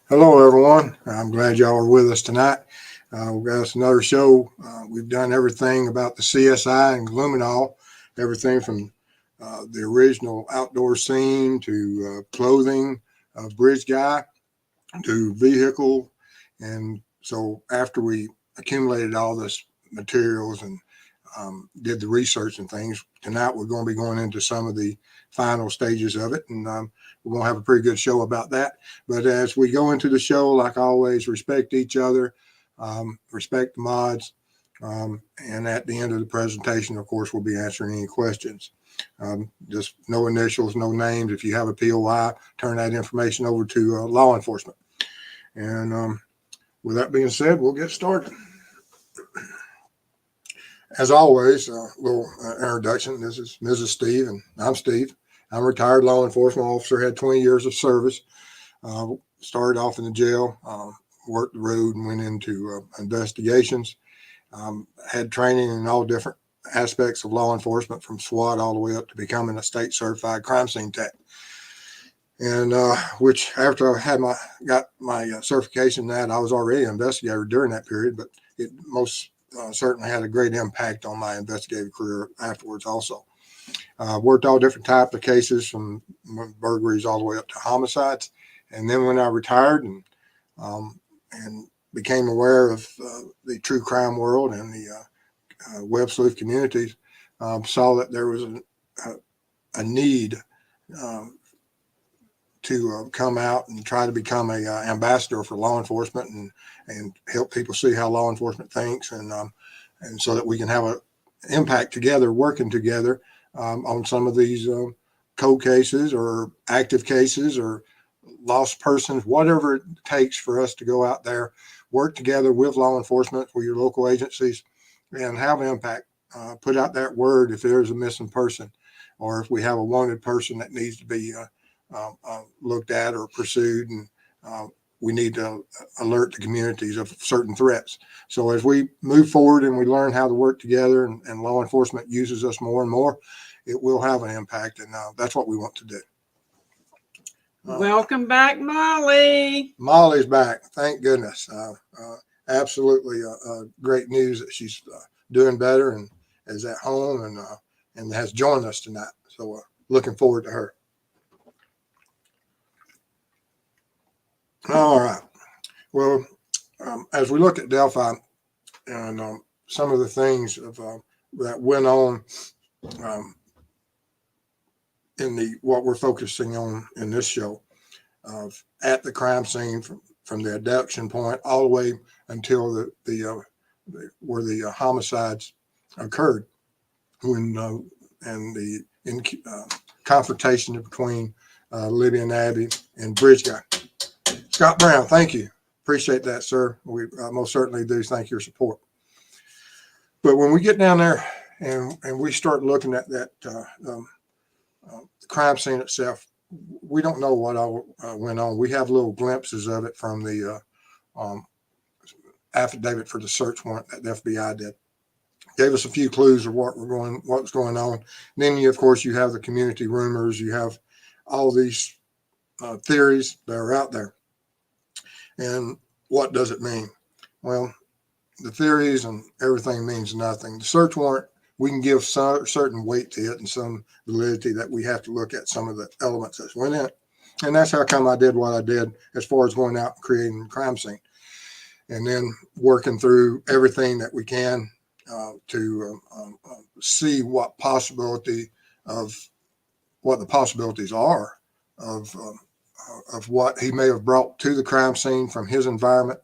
Hello, everyone. I'm glad y'all are with us tonight. We've got us another show. We've done everything about the CSI and luminol, everything from the original outdoor scene to clothing of Bridge Guy to vehicle. And so after we accumulated all this materials and did the research and things, tonight we're going to be going into some of the final stages of it. And we're going to have a pretty good show about that. But as we go into the show, like always, respect each other, respect the mods. And at the end of the presentation, of course, we'll be answering any questions. Just no initials, no names. If you have a POI, turn that information over to law enforcement. And with that being said, we'll get started. As always, a little introduction. This is Mrs. Steve, and I'm Steve. I'm a retired law enforcement officer, had 20 years of service. Started off in the jail, worked the road, and went into investigations. Had training in all different aspects of law enforcement, from SWAT all the way up to becoming a state certified crime scene tech. And which after I had got my certification in that, I was already an investigator during that period, but it most certainly had a great impact on my investigative career afterwards also. Worked all different types of cases, from burglaries all the way up to homicides. And then when I retired and became aware of the true crime world and the web sleuth communities, saw that there was a need to come out and try to become a ambassador for law enforcement and help people see how law enforcement thinks, and so that we can have an impact together, working together on some of these cold cases or active cases or lost persons, whatever it takes for us to go out there, work together with law enforcement, with your local agencies, and have an impact. Put out that word if there's a missing person, or if we have a wanted person that needs to be looked at or pursued, and we need to alert the communities of certain threats. So as we move forward and we learn how to work together, and law enforcement uses us more and more, it will have an impact, and that's what we want to do. Welcome back, Molly. Molly's back. Thank goodness. Absolutely great news that she's doing better and is at home and has joined us tonight. So looking forward to her. All right. Well, as we look at Delphi and some of the things that went on in what we're focusing on in this show, at the crime scene from the abduction point all the way until where the homicides occurred, when and the confrontation between Libby and Abby and Bridge Guy. Scott Brown, thank you. Appreciate that, sir. We most certainly do. Thank your support. But when we get down there and we start looking at that crime scene itself, we don't know what all went on. We have little glimpses of it from the affidavit for the search warrant that the FBI did. Gave us a few clues of what was going on. And then, of course, you have the community rumors. You have all these theories that are out there. And what does it mean? Well, the theories and everything means nothing. The search warrant, we can give certain weight to it and some validity, that we have to look at some of the elements that went in it. And that's how come I did what I did as far as going out and creating a crime scene. And then working through everything that we can to see what the possibilities are of what he may have brought to the crime scene from his environment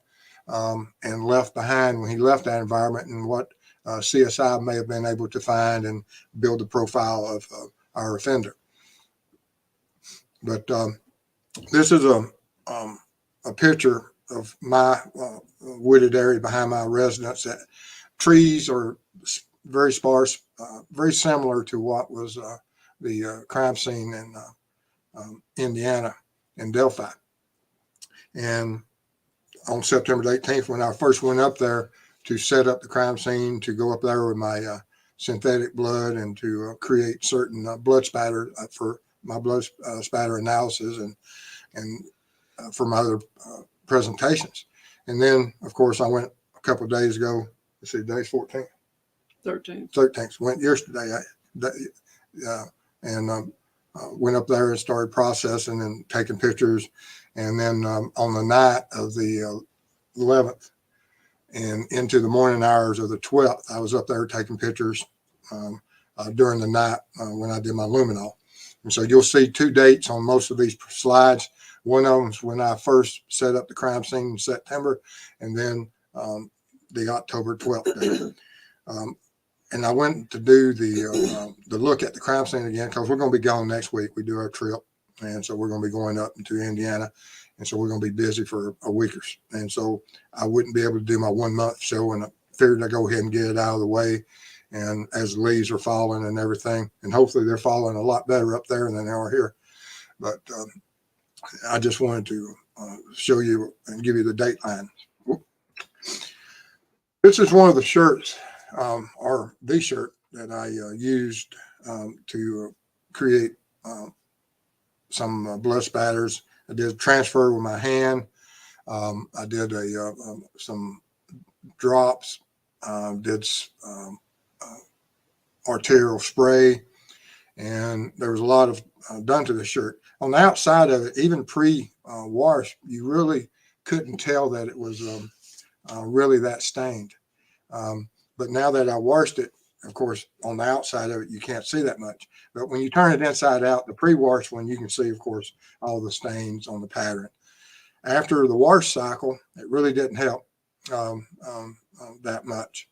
and left behind when he left that environment, and what CSI may have been able to find and build a profile of our offender. But this is a picture of my wooded area behind my residence. That trees are very sparse, very similar to what was the crime scene in Indiana in Delphi. And on September the 18th, when I first went up there to set up the crime scene, to go up there with my synthetic blood and to create certain blood spatter for my blood spatter analysis and for my other presentations. And then, of course, I went a couple of days ago. Let's see, today's 14th. 13th. Went yesterday. And went up there and started processing and taking pictures. And then on the night of the 11th and into the morning hours of the 12th, I was up there taking pictures during the night when I did my luminol. And so you'll see two dates on most of these slides. One of them is when I first set up the crime scene in September, and then the October 12th date. And I went to do the look at the crime scene again because we're going to be gone next week. We do our trip, and so we're going to be going up into Indiana, and so we're going to be busy for a week or so. And so I wouldn't be able to do my 1 month show, and I figured I'd go ahead and get it out of the way. And as the leaves are falling and everything, and hopefully they're falling a lot better up there than they are here. But I just wanted to show you and give you the date line. This is one of the shirts. Or the shirt that I used to create some blood spatters. I did transfer with my hand. I did some drops, did arterial spray, and there was a lot of done to the shirt. On the outside of it, even pre-wash, you really couldn't tell that it was really that stained. But now that I washed it, of course, on the outside of it, you can't see that much. But when you turn it inside out, the pre-wash one, you can see, of course, all the stains on the pattern. After the wash cycle, it really didn't help that much.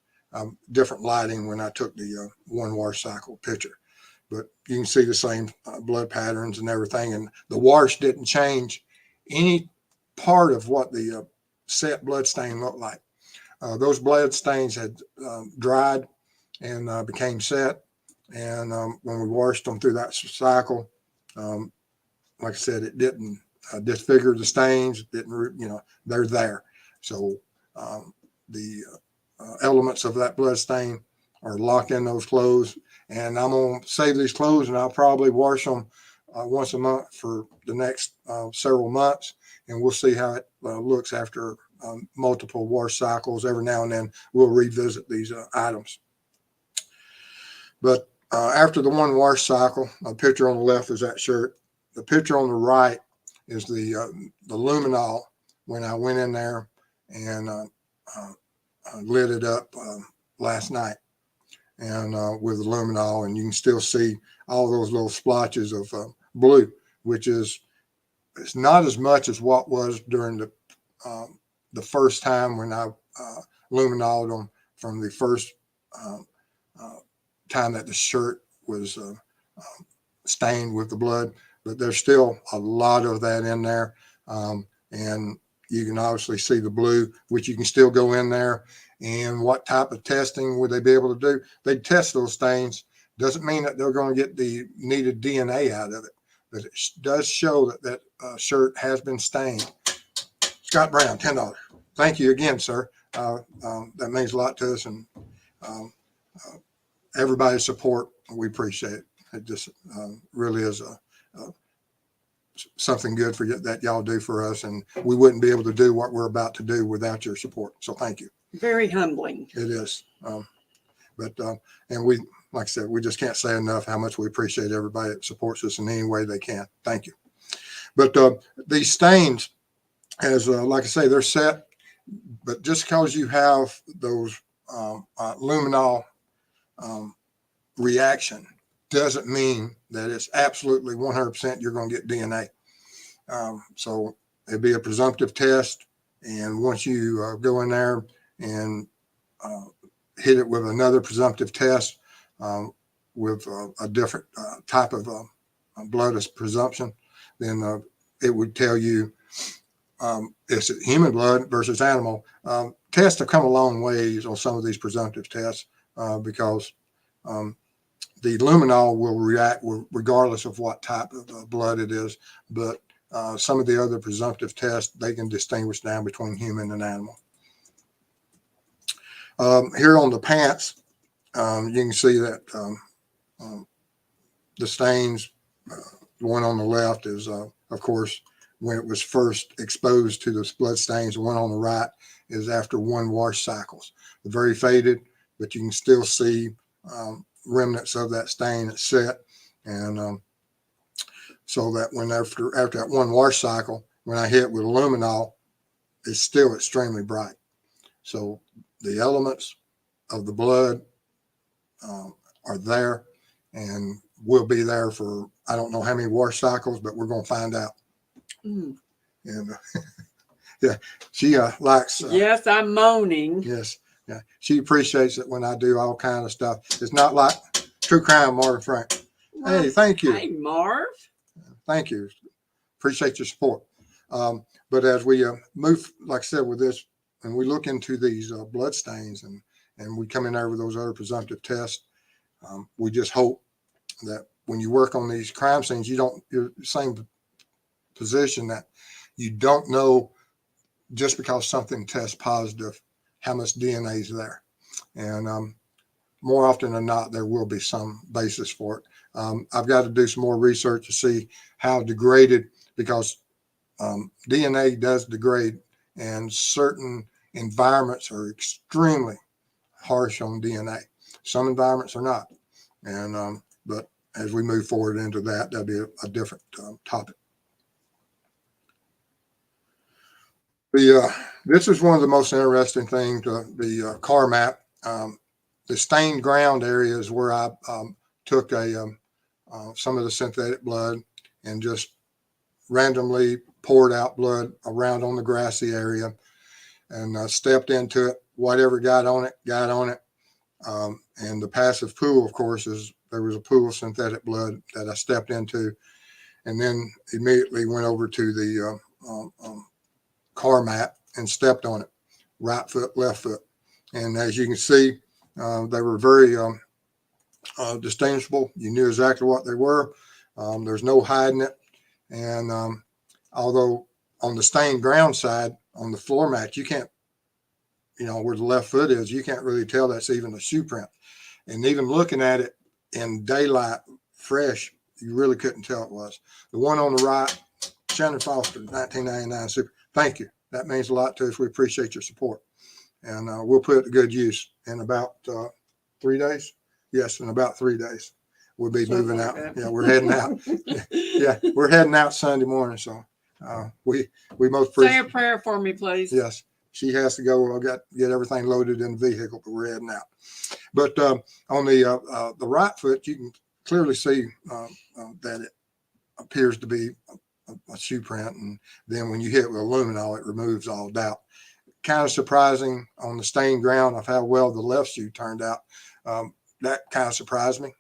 Different lighting when I took the one wash cycle picture. But you can see the same blood patterns and everything. And the wash didn't change any part of what the set blood stain looked like. Those blood stains had dried and became set. And when we washed them through that cycle, like I said, it didn't disfigure the stains. It didn't, they're there. So the elements of that blood stain are locked in those clothes. And I'm going to save these clothes, and I'll probably wash them once a month for the next several months. And we'll see how it looks after multiple wash cycles. Every now and then we'll revisit these items. But after the one wash cycle, a picture on the left is that shirt. The picture on the right is the luminol when I went in there and lit it up last night, and with the luminol, and you can still see all those little splotches of blue, which is, it's not as much as what was during the first time when I luminoled them from the first time that the shirt was stained with the blood, but there's still a lot of that in there. And you can obviously see the blue, which you can still go in there. And what type of testing would they be able to do? They test those stains. Doesn't mean that they're going to get the needed DNA out of it, but it does show that that shirt has been stained. Scott Brown, $10. Thank you again, sir. That means a lot to us, and everybody's support, we appreciate it. It just really is something good for you that y'all do for us, and we wouldn't be able to do what we're about to do without your support. So thank you. Very humbling. It is. And we, like I said, we just can't say enough how much we appreciate everybody that supports us in any way they can. Thank you. But these stains, as like I say, they're set, but just because you have those luminol reaction doesn't mean that it's absolutely 100% you're going to get DNA. So it'd be a presumptive test. And once you go in there and hit it with another presumptive test with a different type of blood as presumption, then it would tell you it's human blood versus animal. Tests have come a long ways on some of these presumptive tests because the luminol will react regardless of what type of blood it is. But some of the other presumptive tests, they can distinguish now between human and animal. Here on the pants, you can see that the stains, the one on the left is, of course, when it was first exposed to the blood stains. The one on the right is after 1 wash cycles. They're very faded, but you can still see remnants of that stain that's set. And so that when after that 1 wash cycle, when I hit with luminol, it's still extremely bright. So the elements of the blood are there and will be there for, I don't know how many wash cycles, but we're going to find out. Mm. And yeah, she likes. Yes, I'm moaning. Yes, yeah, she appreciates it when I do all kind of stuff. It's not like true crime, Marvin Frank. Well, Hey, thank you. Hey, Marv. Thank you. Appreciate your support. But as we move, like I said, with this, and we look into these blood stains and we come in there with those other presumptive tests, we just hope that when you work on these crime scenes, you're the same position that you don't know just because something tests positive how much DNA is there. And more often than not, there will be some basis for it. I've got to do some more research to see how degraded, because DNA does degrade, and certain environments are extremely harsh on DNA. Some environments are not. And but as we move forward into that, that'll be a different topic. This is one of the most interesting things, the car map. The stained ground area is where I took some of the synthetic blood and just randomly poured out blood around on the grassy area and stepped into it. Whatever got on it, got on it. And the passive pool, of course, there was a pool of synthetic blood that I stepped into, and then immediately went over to the car mat and stepped on it, right foot, left foot. And as you can see, they were very distinguishable. You knew exactly what they were. There's no hiding it. And although on the stained ground side, on the floor mat, you can't, where the left foot is, you can't really tell that's even a shoe print. And even looking at it in daylight, fresh, you really couldn't tell it was. The one on the right, Shannon Foster, 1999 Super. Thank you. That means a lot to us. We appreciate your support. And we'll put it to good use in about 3 days. Yes, in about 3 days. We'll be moving out. Yeah, we're heading out. Yeah, we're heading out Sunday morning. So we most appreciate. Say a prayer for me, please. Yes, she has to go. I've got to get everything loaded in the vehicle, but we're heading out. But on the right foot, you can clearly see that it appears to be a shoe print. And then when you hit with luminol, it removes all doubt. Kind of surprising on the stained ground of how well the left shoe turned out. That kind of surprised me.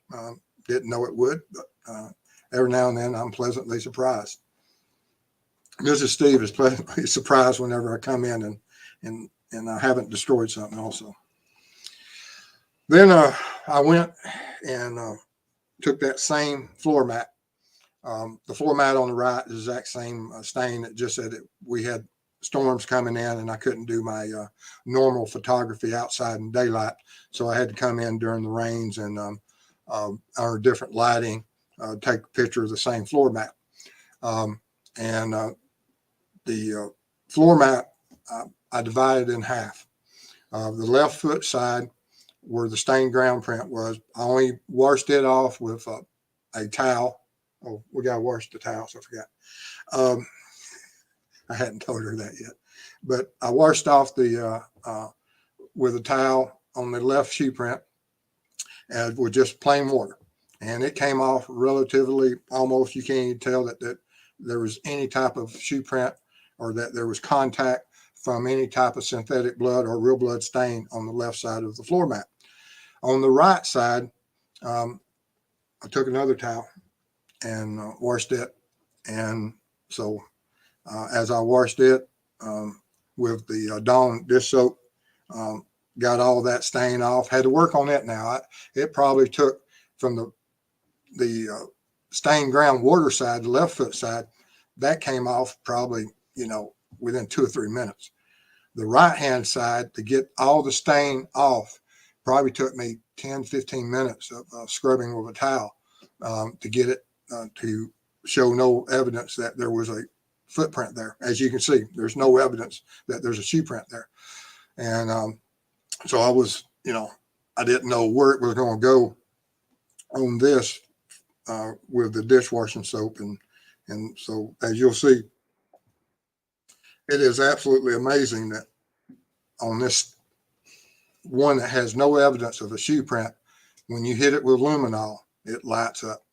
Didn't know it would, but every now and then I'm pleasantly surprised. Mrs. Steve is pleasantly surprised whenever I come in and I haven't destroyed something also. Then I went and took that same floor mat. The floor mat on the right is the exact same stain. It just said that we had storms coming in and I couldn't do my normal photography outside in daylight. So I had to come in during the rains and under different lighting, take a picture of the same floor mat. The floor mat, I divided in half. The left foot side where the stained ground print was, I only washed it off with a towel. Oh, we got to wash the towels. I forgot. I hadn't told her that yet, but I washed off the with a towel on the left shoe print and with just plain water, and it came off relatively almost. You can't even tell that there was any type of shoe print or that there was contact from any type of synthetic blood or real blood stain on the left side of the floor mat. On the right side, I took another towel and washed it, and so as I washed it with the Dawn dish soap, got all that stain off. Had to work on it now. It probably took from the stained ground water side, the left foot side, that came off probably, within 2 or 3 minutes. The right hand side, to get all the stain off, probably took me 10, 15 minutes of scrubbing with a towel to get it to show no evidence that there was a footprint there. As you can see, there's no evidence that there's a shoe print there. And so I was, I didn't know where it was going to go on this with the dishwashing soap. And so as you'll see, it is absolutely amazing that on this one that has no evidence of a shoe print, when you hit it with luminol, it lights up.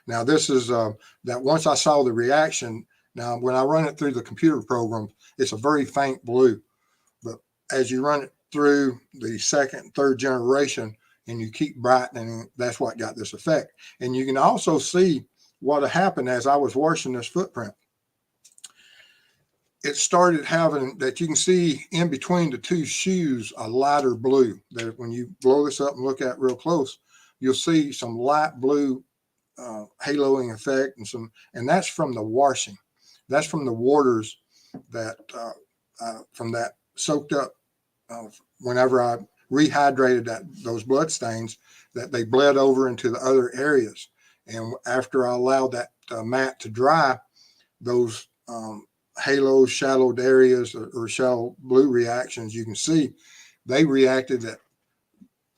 Now this is that once I saw the reaction, now when I run it through the computer program, it's a very faint blue. But as you run it through the second and third generation and you keep brightening, that's what got this effect. And you can also see what happened as I was washing this footprint. It started having that you can see in between the two shoes a lighter blue. That when you blow this up and look at it real close, you'll see some light blue haloing effect and that's from the washing. That's from the waters that from that soaked up whenever I rehydrated those blood stains, that they bled over into the other areas. And after I allowed that mat to dry, those halo shallowed areas or shallow blue reactions, you can see they reacted that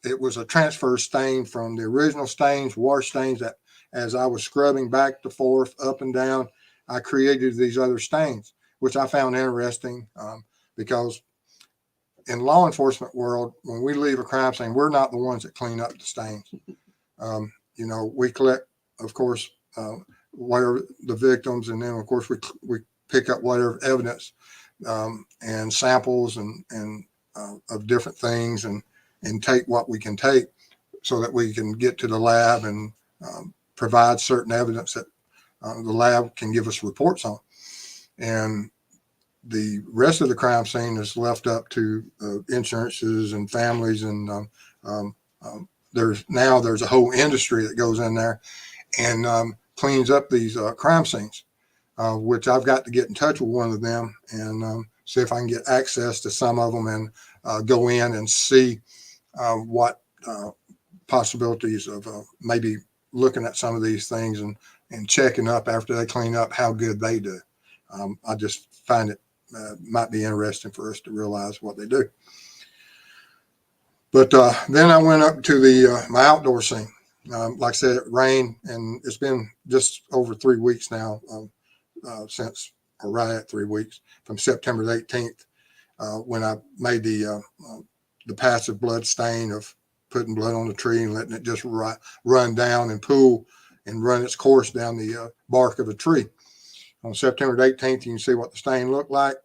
it was a transfer stain from the original stains, wash stains, that as I was scrubbing back and forth, up and down, I created these other stains, which I found interesting because in law enforcement world, when we leave a crime scene, we're not the ones that clean up the stains. We collect, of course, whatever the victims, and then of course we pick up whatever evidence and samples and of different things and take what we can take so that we can get to the lab and provide certain evidence that the lab can give us reports on. And the rest of the crime scene is left up to insurances and families. And there's a whole industry that goes in there and cleans up these crime scenes. Which I've got to get in touch with one of them and see if I can get access to some of them and go in and see what possibilities of maybe looking at some of these things and checking up after they clean up how good they do. I just find it might be interesting for us to realize what they do. But then I went up to my outdoor scene. Like I said, it rained, and it's been just over 3 weeks now. Since, or right at 3 weeks, from September the 18th, when I made the passive blood stain of putting blood on the tree and letting it just run down and pool and run its course down the bark of a tree. On September the 18th, you can see what the stain looked like.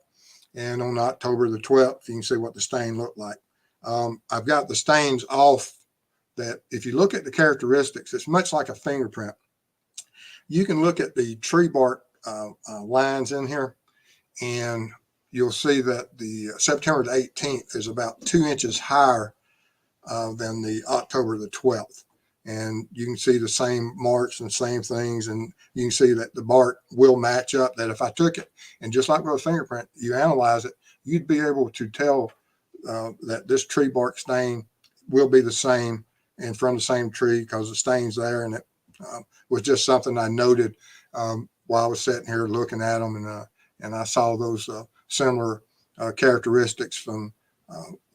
And on October the 12th, you can see what the stain looked like. I've got the stains off that if you look at the characteristics, it's much like a fingerprint. You can look at the tree bark lines in here, and you'll see that the September the 18th is about 2 inches higher than the October the 12th. And you can see the same marks and same things, and you can see that the bark will match up, that if I took it and just like with a fingerprint, you analyze it, you'd be able to tell that this tree bark stain will be the same and from the same tree because the stain's there. And it was just something I noted while I was sitting here looking at them, and I saw those similar characteristics from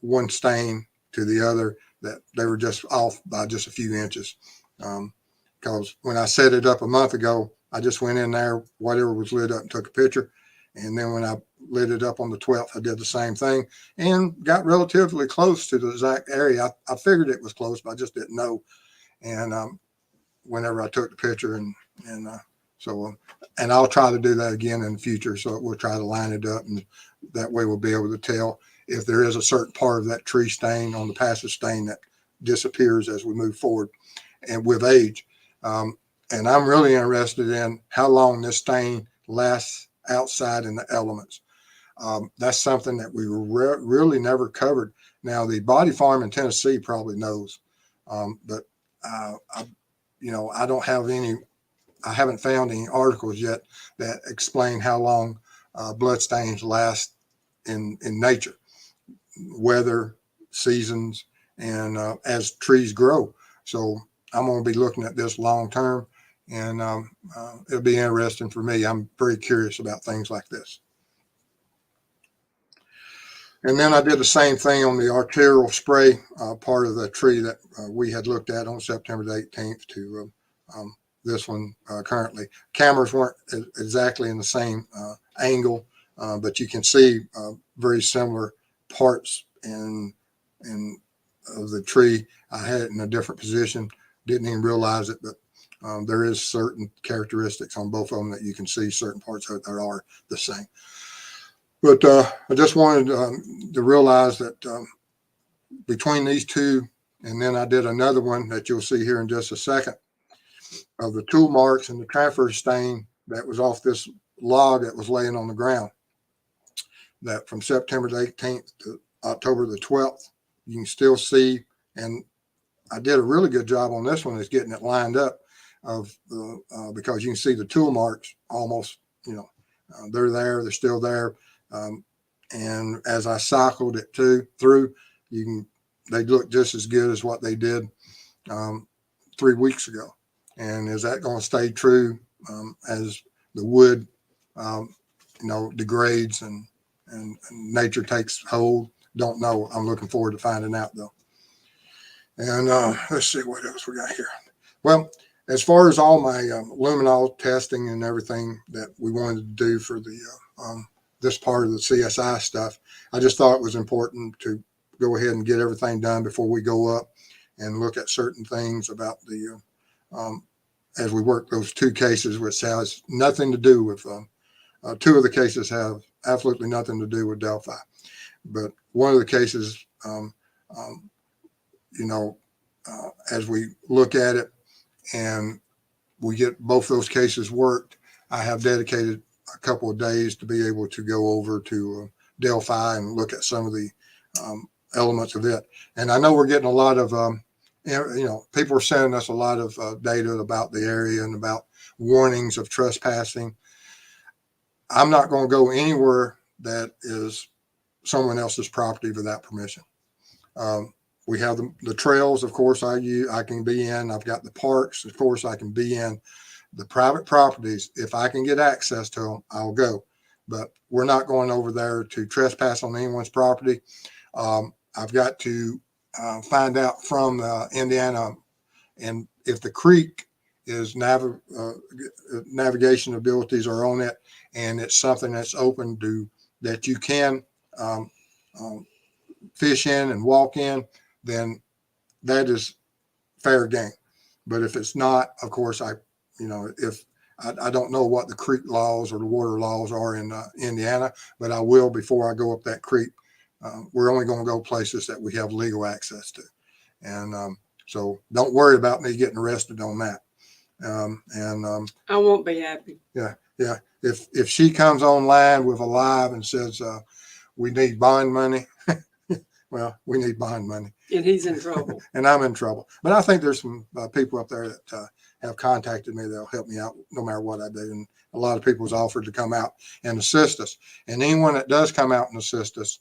one stain to the other, that they were just off by just a few inches. Because when I set it up a month ago, I just went in there, whatever was lit up, and took a picture. And then when I lit it up on the 12th, I did the same thing and got relatively close to the exact area. I figured it was close, but I just didn't know. And whenever I took the picture, and I'll try to do that again in the future. So we'll try to line it up, and that way we'll be able to tell if there is a certain part of that tree stain on the passive stain that disappears as we move forward and with age. And I'm really interested in how long this stain lasts outside in the elements. That's something that we really never covered. Now, the body farm in Tennessee probably knows, but I don't have any. I haven't found any articles yet that explain how long blood stains last in nature, weather, seasons, and as trees grow. So I'm going to be looking at this long term And it'll be interesting for me. I'm very curious about things like this. And then I did the same thing on the arterial spray part of the tree that we had looked at on September the 18th to this one currently. Cameras weren't exactly in the same angle, but you can see very similar parts in of the tree. I had it in a different position, didn't even realize it, but there is certain characteristics on both of them that you can see certain parts of it that are the same. But I just wanted to realize that between these two, and then I did another one that you'll see here in just a second, of the tool marks and the transfer stain that was off this log that was laying on the ground, that from September the 18th to October the 12th, you can still see, and I did a really good job on this one is getting it lined up of because you can see the tool marks almost, they're there, they're still there. And as I cycled it through, they look just as good as what they did 3 weeks ago. And is that going to stay true as the wood, degrades and nature takes hold? Don't know. I'm looking forward to finding out though. And let's see what else we got here. Well, as far as all my luminol testing and everything that we wanted to do for the this part of the CSI stuff, I just thought it was important to go ahead and get everything done before we go up and look at certain things about the as we work those two cases, which has nothing to do with two of the cases have absolutely nothing to do with Delphi, but one of the cases, as we look at it and we get both those cases worked, I have dedicated a couple of days to be able to go over to Delphi and look at some of the elements of it. And I know we're getting a lot of, people are sending us a lot of data about the area and about warnings of trespassing. I'm not going to go anywhere that is someone else's property without permission. We have the trails, of course, I can be in. I've got the parks, of course, I can be in. The private properties, if I can get access to them, I'll go. But we're not going over there to trespass on anyone's property. I've got to find out from Indiana, and if the creek is navigation abilities are on it, and it's something that's open to that you can fish in and walk in, then that is fair game. But if it's not, of course, if I don't know what the creek laws or the water laws are in Indiana, but I will before I go up that creek. We're only going to go places that we have legal access to. And so don't worry about me getting arrested on that. I won't be happy. Yeah. If she comes online with a live and says, we need bond money, well, we need bond money. And he's in trouble. And I'm in trouble. But I think there's some people up there that have contacted me. They'll help me out no matter what I do. And a lot of people's offered to come out and assist us. And anyone that does come out and assist us,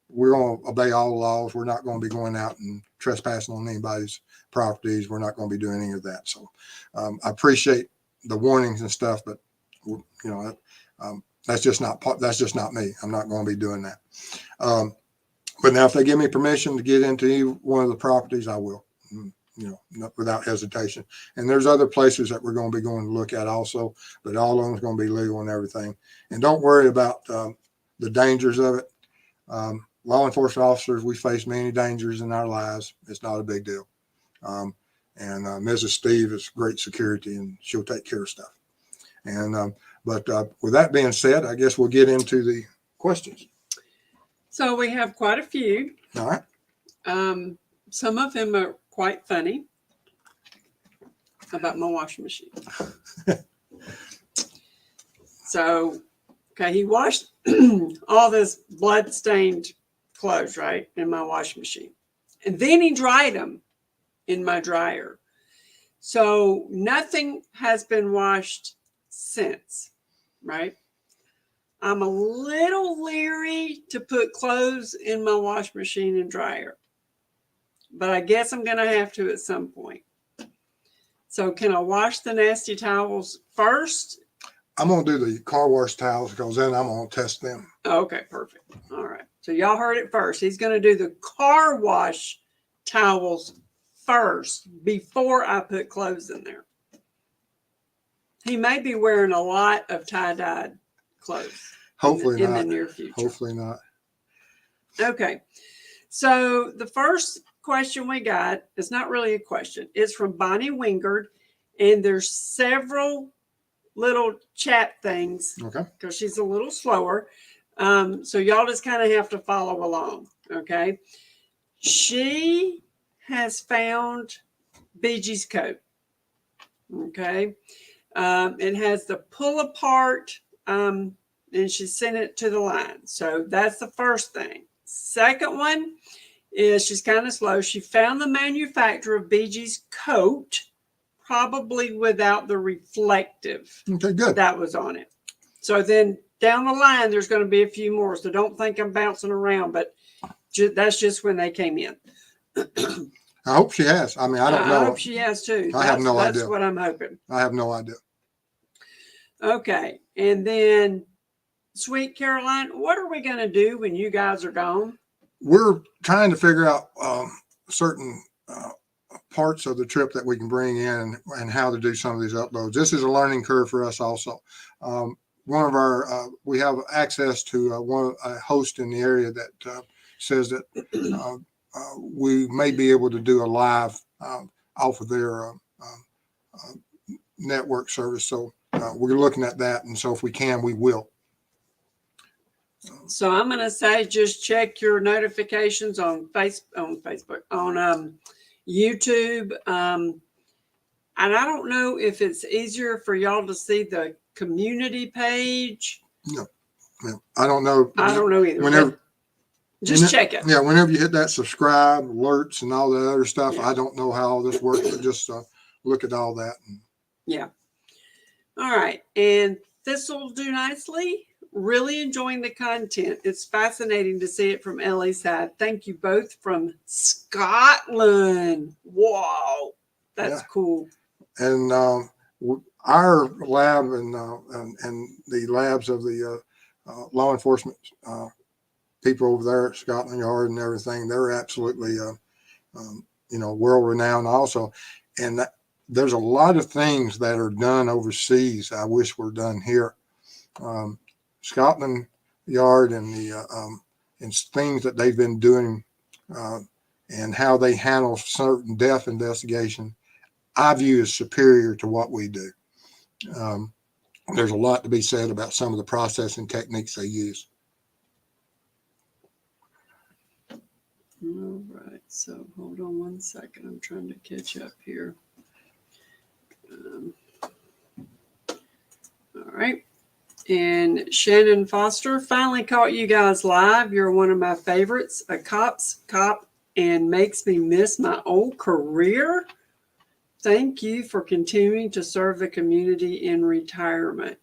we're going to obey all the laws. We're not going to be going out and trespassing on anybody's properties. We're not going to be doing any of that. So I appreciate the warnings and stuff, but that's just not me. I'm not going to be doing that. But now if they give me permission to get into any one of the properties, I will, without hesitation. And there's other places that we're going to be going to look at also, but all of them is going to be legal and everything. And don't worry about the dangers of it. Law enforcement officers, we face many dangers in our lives. It's not a big deal. And Mrs. Steve is great security, and she'll take care of stuff. And but with that being said, I guess we'll get into the questions. So we have quite a few. All right. Some of them are quite funny about my washing machine. So, okay, he washed all this blood-stained clothes, right, in my washing machine. And then he dried them in my dryer. So nothing has been washed since, right? I'm a little leery to put clothes in my washing machine and dryer, but I guess I'm going to have to at some point. So can I wash the nasty towels first? I'm going to do the car wash towels because then I'm going to test them. Okay, perfect. All right. So y'all heard it first. He's going to do the car wash towels first before I put clothes in there. He may be wearing a lot of tie-dyed clothes. Hopefully in not. the near future. Hopefully not. Okay. So the first question we got is not really a question. It's from Bonnie Wingard, and there's several little chat things. Okay. Because she's a little slower. So y'all just kind of have to follow along. Okay. She has found BG's coat. Okay. It has the pull apart, and she sent it to the line. So that's the first thing. Second one is she's kind of slow. She found the manufacturer of BG's coat, probably without the reflective Okay, good. that was on it. So then down the line, there's going to be a few more. So don't think I'm bouncing around, but that's just when they came in. I hope she has. I mean, I don't know. I hope she has too. I have no idea. That's what I'm hoping. I have no idea. Okay. And then, Sweet Caroline, what are we going to do when you guys are gone? We're trying to figure out certain parts of the trip that we can bring in and how to do some of these uploads. This is a learning curve for us also. One of our, we have access to a host in the area that says that we may be able to do a live off of their network service. So we're looking at that. And so if we can, we will. So I'm going to say just check your notifications on Facebook, on YouTube. And I don't know if it's easier for y'all to see the community page. No, I don't know. I don't know either. Whenever, just check it. Yeah, whenever you hit that subscribe, alerts, and all the other stuff, Yeah. I don't know how all this works, but just look at all that. Yeah. All right. And this will do nicely. Really enjoying the content. It's fascinating to see it from Ellie's side. Thank you both from Scotland. Whoa. That's cool. And our lab and the labs of the law enforcement people over there at Scotland Yard and everything, they're absolutely, world renowned also. And there's a lot of things that are done overseas I wish were done here. Scotland Yard and the and things that they've been doing and how they handle certain death investigation, I view as superior to what we do. There's a lot to be said about some of the processing techniques they use. All right. So hold on one second. I'm trying to catch up here. All right. And Shannon Foster, finally caught you guys live. You're one of my favorites, a cop, and makes me miss my old career. Thank you for continuing to serve the community in retirement.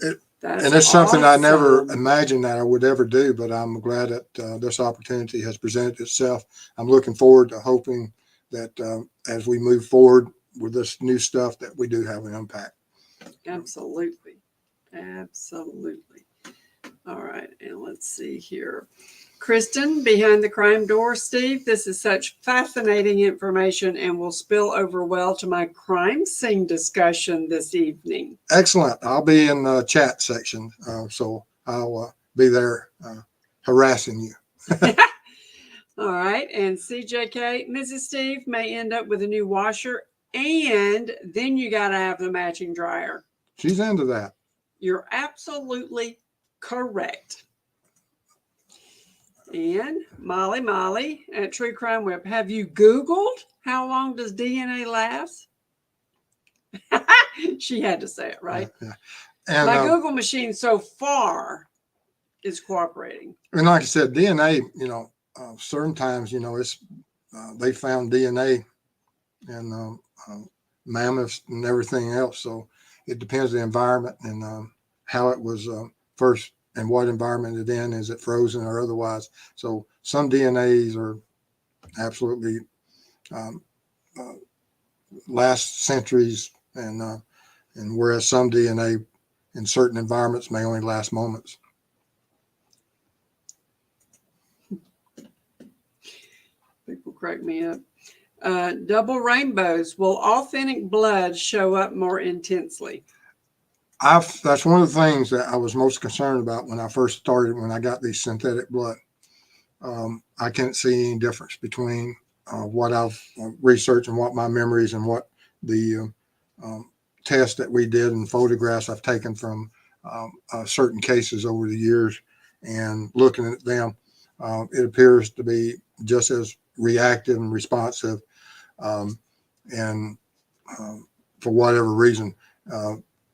And it's something I never imagined that I would ever do, but I'm glad that this opportunity has presented itself. I'm looking forward to hoping that as we move forward with this new stuff, that we do have an impact. Absolutely. Absolutely. All right. And let's see here. Kristen, behind the crime door. Steve, this is such fascinating information and will spill over well to my crime scene discussion this evening. Excellent. I'll be in the chat section, so I'll be there harassing you. All right. And CJK, Mrs. Steve may end up with a new washer, and then you got to have the matching dryer. She's into that. You're absolutely correct. And Molly at True Crime Web, have you Googled how long does DNA last? She had to say it, right? Yeah. And my Google machine so far is cooperating. And like I said, DNA, certain times, it's they found DNA in mammoths and everything else. So it depends on the environment and how it was first and what environment it's in. Is it frozen or otherwise? So some DNAs are absolutely last centuries, and whereas some DNA in certain environments may only last moments. People crack me up. Double rainbows. Will authentic blood show up more intensely? That's one of the things that I was most concerned about when I first started, when I got these synthetic blood. I can't see any difference between what I've researched and what my memories and what the tests that we did and photographs I've taken from certain cases over the years, and looking at them, it appears to be just as reactive and responsive, and for whatever reason.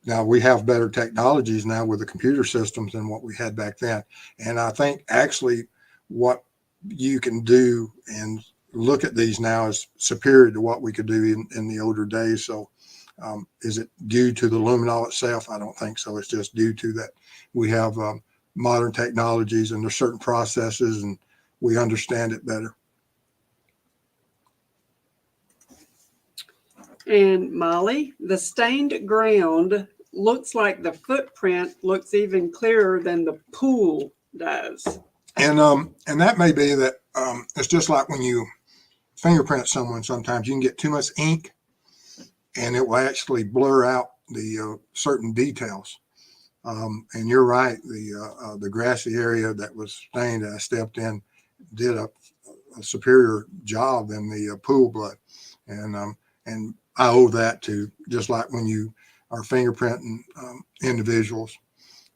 Now we have better technologies now with the computer systems than what we had back then. And I think actually what you can do and look at these now is superior to what we could do in the older days. So is it due to the luminol itself? I don't think so. It's just due to that we have modern technologies, and there's certain processes, and we understand it better. And Molly, the stained ground looks like the footprint looks even clearer than the pool does. And that may be that it's just like when you fingerprint someone, sometimes you can get too much ink and it will actually blur out the certain details. And you're right, the grassy area that was stained that I stepped in did a superior job than the pool blood. And I owe that to, just like when you are fingerprinting individuals,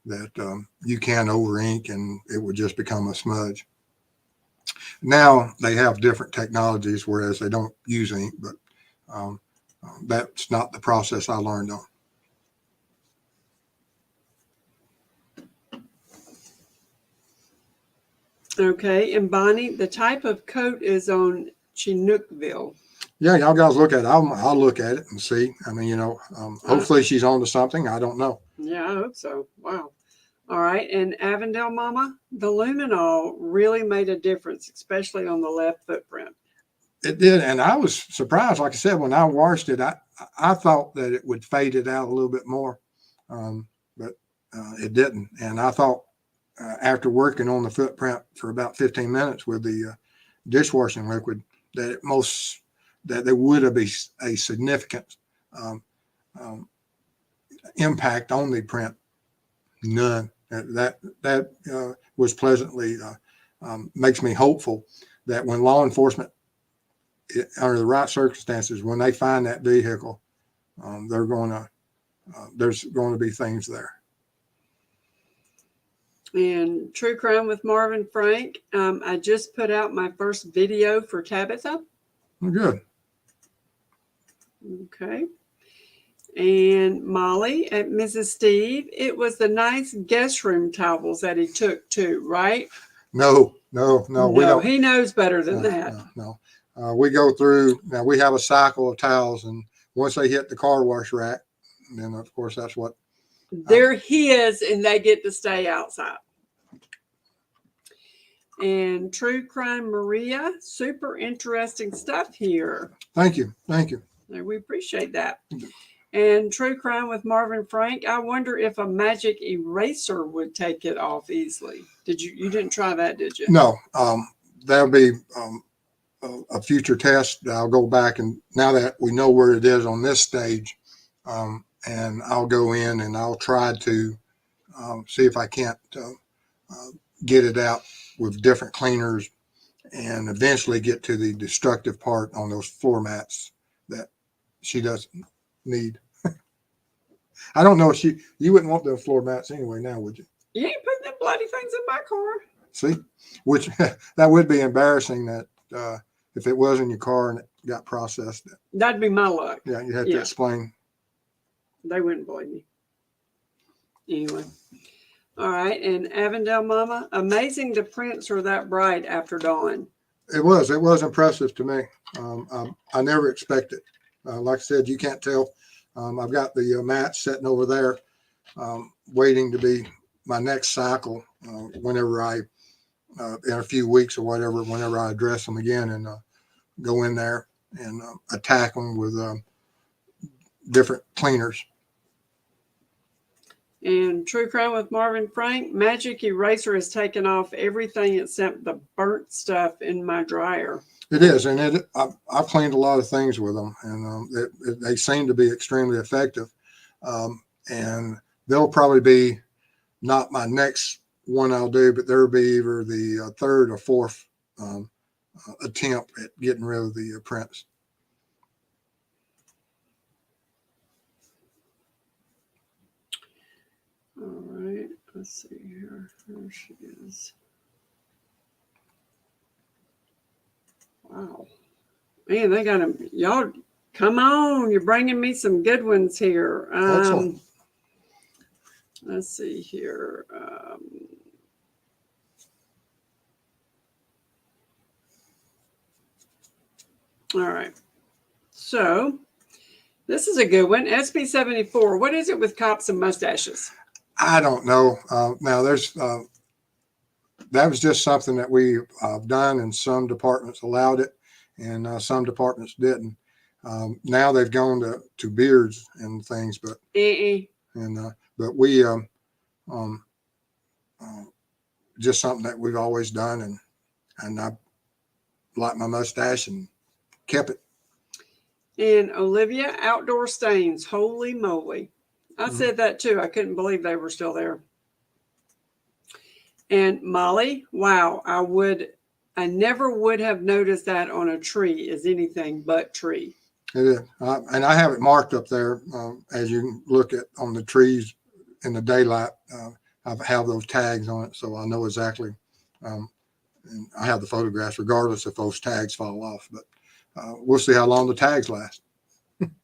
that you can over ink and it would just become a smudge. Now they have different technologies, whereas they don't use ink, but that's not the process I learned on. Okay, and Bonnie, the type of coat is on Chinookville. Yeah, y'all guys look at it. I'll look at it and see. I mean, hopefully she's on to something. I don't know. Yeah, I hope so. Wow. All right. And Avondale Mama, the luminol really made a difference, especially on the left footprint. It did. And I was surprised. Like I said, when I washed it, I thought that it would fade it out a little bit more, but it didn't. And I thought after working on the footprint for about 15 minutes with the dishwashing liquid, that there would be a significant impact on the print. None. That was pleasantly makes me hopeful that when law enforcement, under the right circumstances, when they find that vehicle, there's going to be things there. And True Crime with Marvin Frank, I just put out my first video for Tabitha. Good. Okay. And Molly at Mrs. Steve, it was the nice guest room towels that he took too, right? No, we don't. He knows better than that. No. We go through, now we have a cycle of towels, and once they hit the car wash rack, then of course that's what. They're his and they get to stay outside. And True Crime Maria, super interesting stuff here. Thank you. We appreciate that. And True Crime with Marvin Frank, I wonder if a magic eraser would take it off easily. You didn't try that, did you? No, that'll be a future test. I'll go back, and now that we know where it is on this stage, and I'll go in and I'll try to see if I can't get it out with different cleaners and eventually get to the destructive part on those floor mats that she doesn't need. I don't know if you wouldn't want those floor mats anyway now, would you? You ain't putting them bloody things in my car. See, which that would be embarrassing that if it was in your car and it got processed. That'd be my luck. Yeah, you had to explain. They wouldn't believe me. Anyway. All right. And Avondale Mama, amazing the prints are that bright after dawn. It was impressive to me. I never expected. Like I said, you can't tell. I've got the mats sitting over there waiting to be my next cycle whenever I, in a few weeks or whatever, whenever I address them again and go in there and attack them with different cleaners. And True Crime with Marvin Frank, Magic Eraser has taken off everything except the burnt stuff in my dryer. It is, and I've cleaned a lot of things with them, and they seem to be extremely effective. And they'll probably be not my next one I'll do, but there'll be either the third or fourth attempt at getting rid of the prints. All right, let's see here. There she is. Wow. Man, they got them. Y'all, come on. You're bringing me some good ones here. Excellent. Let's see here. All right. So this is a good one. SP74. What is it with cops and mustaches? I don't know. Now there's that was just something that we done, and some departments allowed it, and some departments didn't. Now they've gone to beards and things, but but we just something that we've always done, and I like my mustache and kept it. And Olivia, outdoor stains. Holy moly. I said that too. I couldn't believe they were still there. And Molly, wow, I never would have noticed that on a tree as anything but tree. It is. And I have it marked up there as you can look at on the trees in the daylight. I have those tags on it, so I know exactly. And I have the photographs regardless if those tags fall off, but we'll see how long the tags last.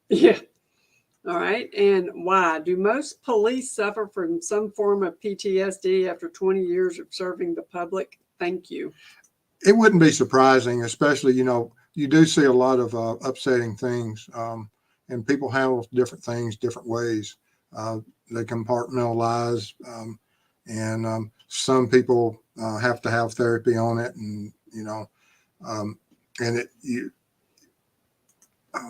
Yeah. All right. And why? Do most police suffer from some form of PTSD after 20 years of serving the public? Thank you. It wouldn't be surprising, especially, you do see a lot of upsetting things, and people handle different things different ways. They compartmentalize, and some people have to have therapy on it, and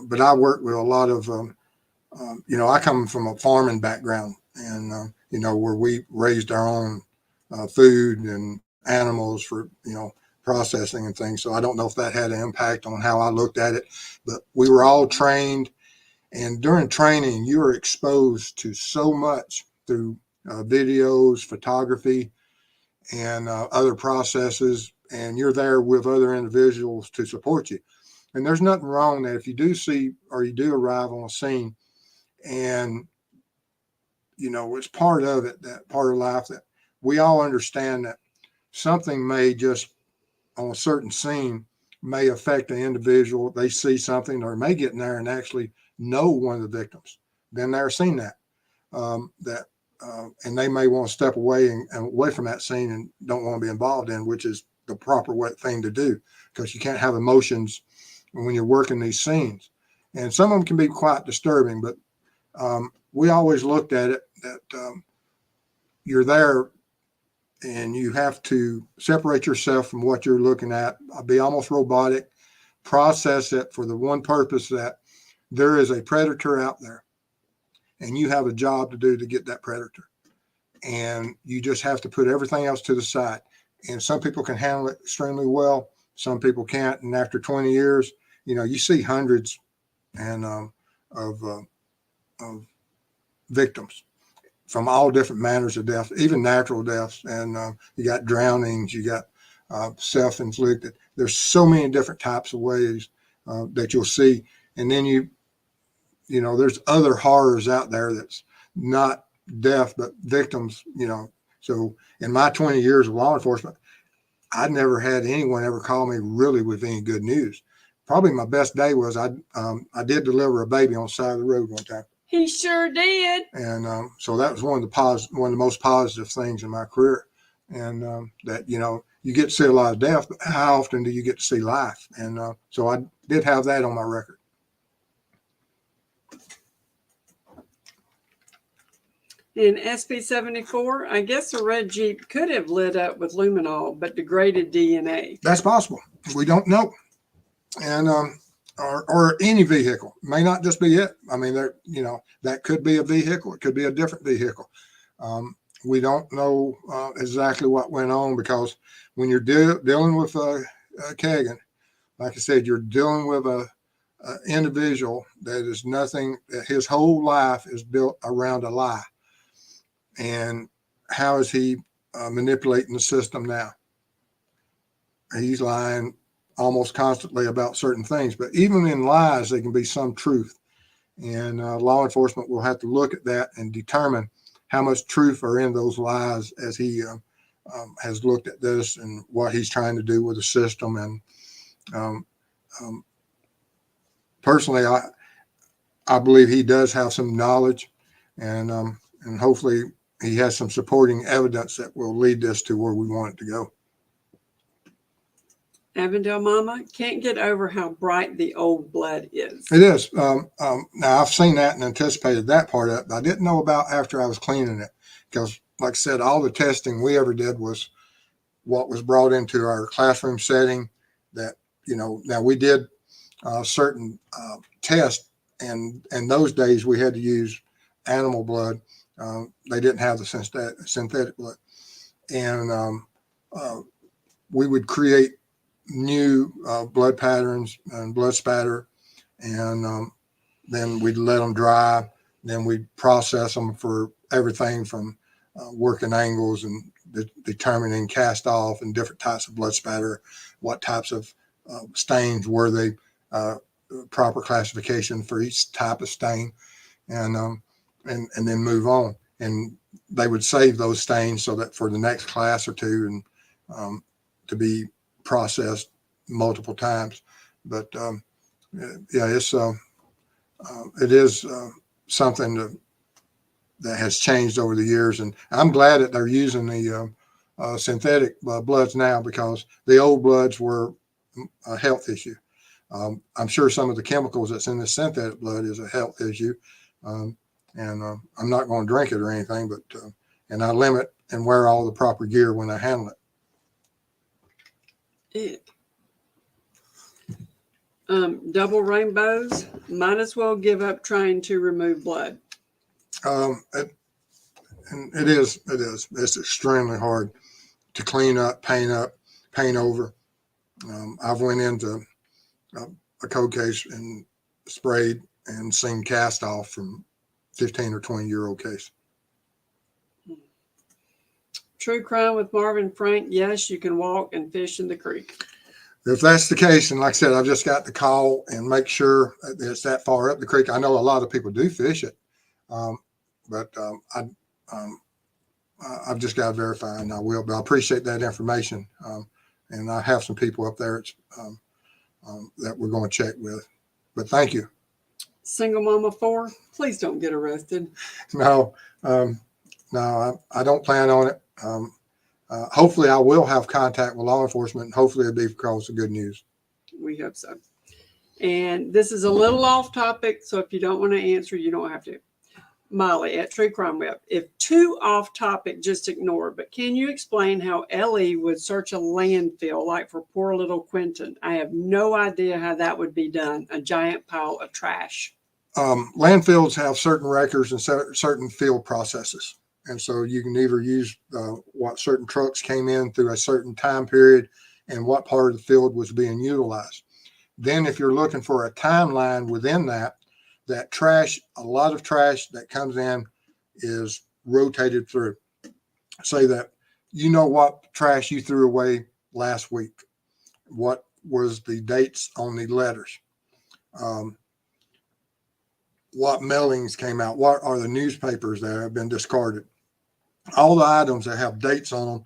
but I work with a lot of I come from a farming background, and where we raised our own food and animals for processing and things. So I don't know if that had an impact on how I looked at it, but we were all trained, and during training you are exposed to so much through videos, photography, and other processes, and you're there with other individuals to support you. And there's nothing wrong that if you do see or you do arrive on a scene, and it's part of it, that part of life, that we all understand that something may just on a certain scene may affect an individual. They see something, or may get in there and actually know one of the victims. Been there, seen that, and they may want to step away and away from that scene and don't want to be involved in, which is the proper thing to do, because you can't have emotions when you're working these scenes. And some of them can be quite disturbing, but we always looked at it that you're there and you have to separate yourself from what you're looking at, be almost robotic, process it for the one purpose that there is a predator out there, and you have a job to do to get that predator. And you just have to put everything else to the side. And some people can handle it extremely well. Some people can't. And after 20 years, you see hundreds of victims from all different manners of death, even natural deaths. And you got drownings, you got self-inflicted. There's so many different types of ways that you'll see. And then there's other horrors out there that's not death, but victims, So in my 20 years of law enforcement, I'd never had anyone ever call me really with any good news. Probably my best day was I did deliver a baby on the side of the road one time. He sure did. And so that was one of the most positive things in my career. And that, you get to see a lot of death, but how often do you get to see life? And so I did have that on my record. In SP74, I guess the red Jeep could have lit up with luminol, but degraded DNA. That's possible. We don't know. And or any vehicle. May not just be it. I mean, there, that could be a vehicle. It could be a different vehicle. We don't know exactly what went on, because when you're dealing with Kagan, like I said, you're dealing with a individual that is nothing. His whole life is built around a lie. And how is he manipulating the system now? He's lying almost constantly about certain things, but even in lies, there can be some truth. And law enforcement will have to look at that and determine how much truth are in those lies, as he has looked at this and what he's trying to do with the system. And personally, I believe he does have some knowledge, and hopefully he has some supporting evidence that will lead this to where we want it to go. Avondale Mama, can't get over how bright the old blood is. It is. Now, I've seen that and anticipated that part of it, but I didn't know about after I was cleaning it, because, like I said, all the testing we ever did was what was brought into our classroom setting. That, now we did certain tests, and those days we had to use animal blood. They didn't have the synthetic blood, and we would create new blood patterns and blood spatter, and then we'd let them dry. Then we'd process them for everything from working angles and determining cast off and different types of blood spatter, what types of stains were they, proper classification for each type of stain, and then move on. And they would save those stains so that for the next class or two, and to be processed multiple times. But yeah, it is something that has changed over the years, and I'm glad that they're using the synthetic bloods now, because the old bloods were a health issue. I'm sure some of the chemicals that's in the synthetic blood is a health issue, and I'm not going to drink it or anything, but and I limit and wear all the proper gear when I handle it. Double rainbows, might as well give up trying to remove blood. It is. It's extremely hard to clean up, paint over. I've went into a code case and sprayed and seen cast off from 15 or 20-year-old case. True crime with Marvin Frank. Yes, you can walk and fish in the creek. If that's the case, and like I said, I've just got to call and make sure that it's that far up the creek. I know a lot of people do fish it, but I've just got to verify, and I will. But I appreciate that information, and I have some people up there that we're going to check with. But thank you. Single Mama 4, please don't get arrested. No, I don't plan on it. Hopefully I will have contact with law enforcement, and hopefully it'll be because of good news. We hope so. And this is a little off topic, so if you don't want to answer, you don't have to. Molly at True Crime Web. If too off topic, just ignore. But can you explain how Ellie would search a landfill like for poor little Quentin? I have no idea how that would be done. A giant pile of trash. Landfills have certain records and certain field processes. And so you can either use what certain trucks came in through a certain time period and what part of the field was being utilized. Then if you're looking for a timeline within that trash, a lot of trash that comes in is rotated through. Say that what trash you threw away last week. What was the dates on the letters? What mailings came out? What are the newspapers that have been discarded? All the items that have dates on them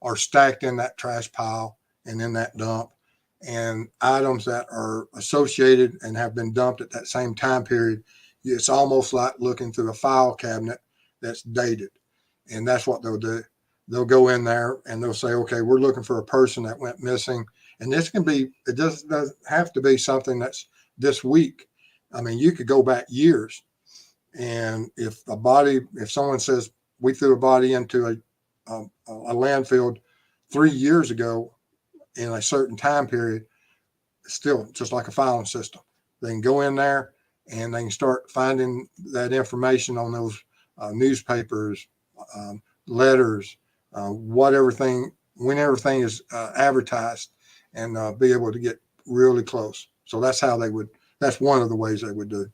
are stacked in that trash pile and in that dump. And items that are associated and have been dumped at that same time period, it's almost like looking through a file cabinet that's dated. And that's what they'll do. They'll go in there and they'll say, okay, we're looking for a person that went missing. And this can be, it doesn't have to be something that's this week. I mean, you could go back years. And if someone says, we threw a body into a landfill 3 years ago in a certain time period, it's still just like a filing system. they can go in there and they can start finding that information on those newspapers, letters, when everything is advertised, and be able to get really close. So that's how they would. That's one of the ways they would do.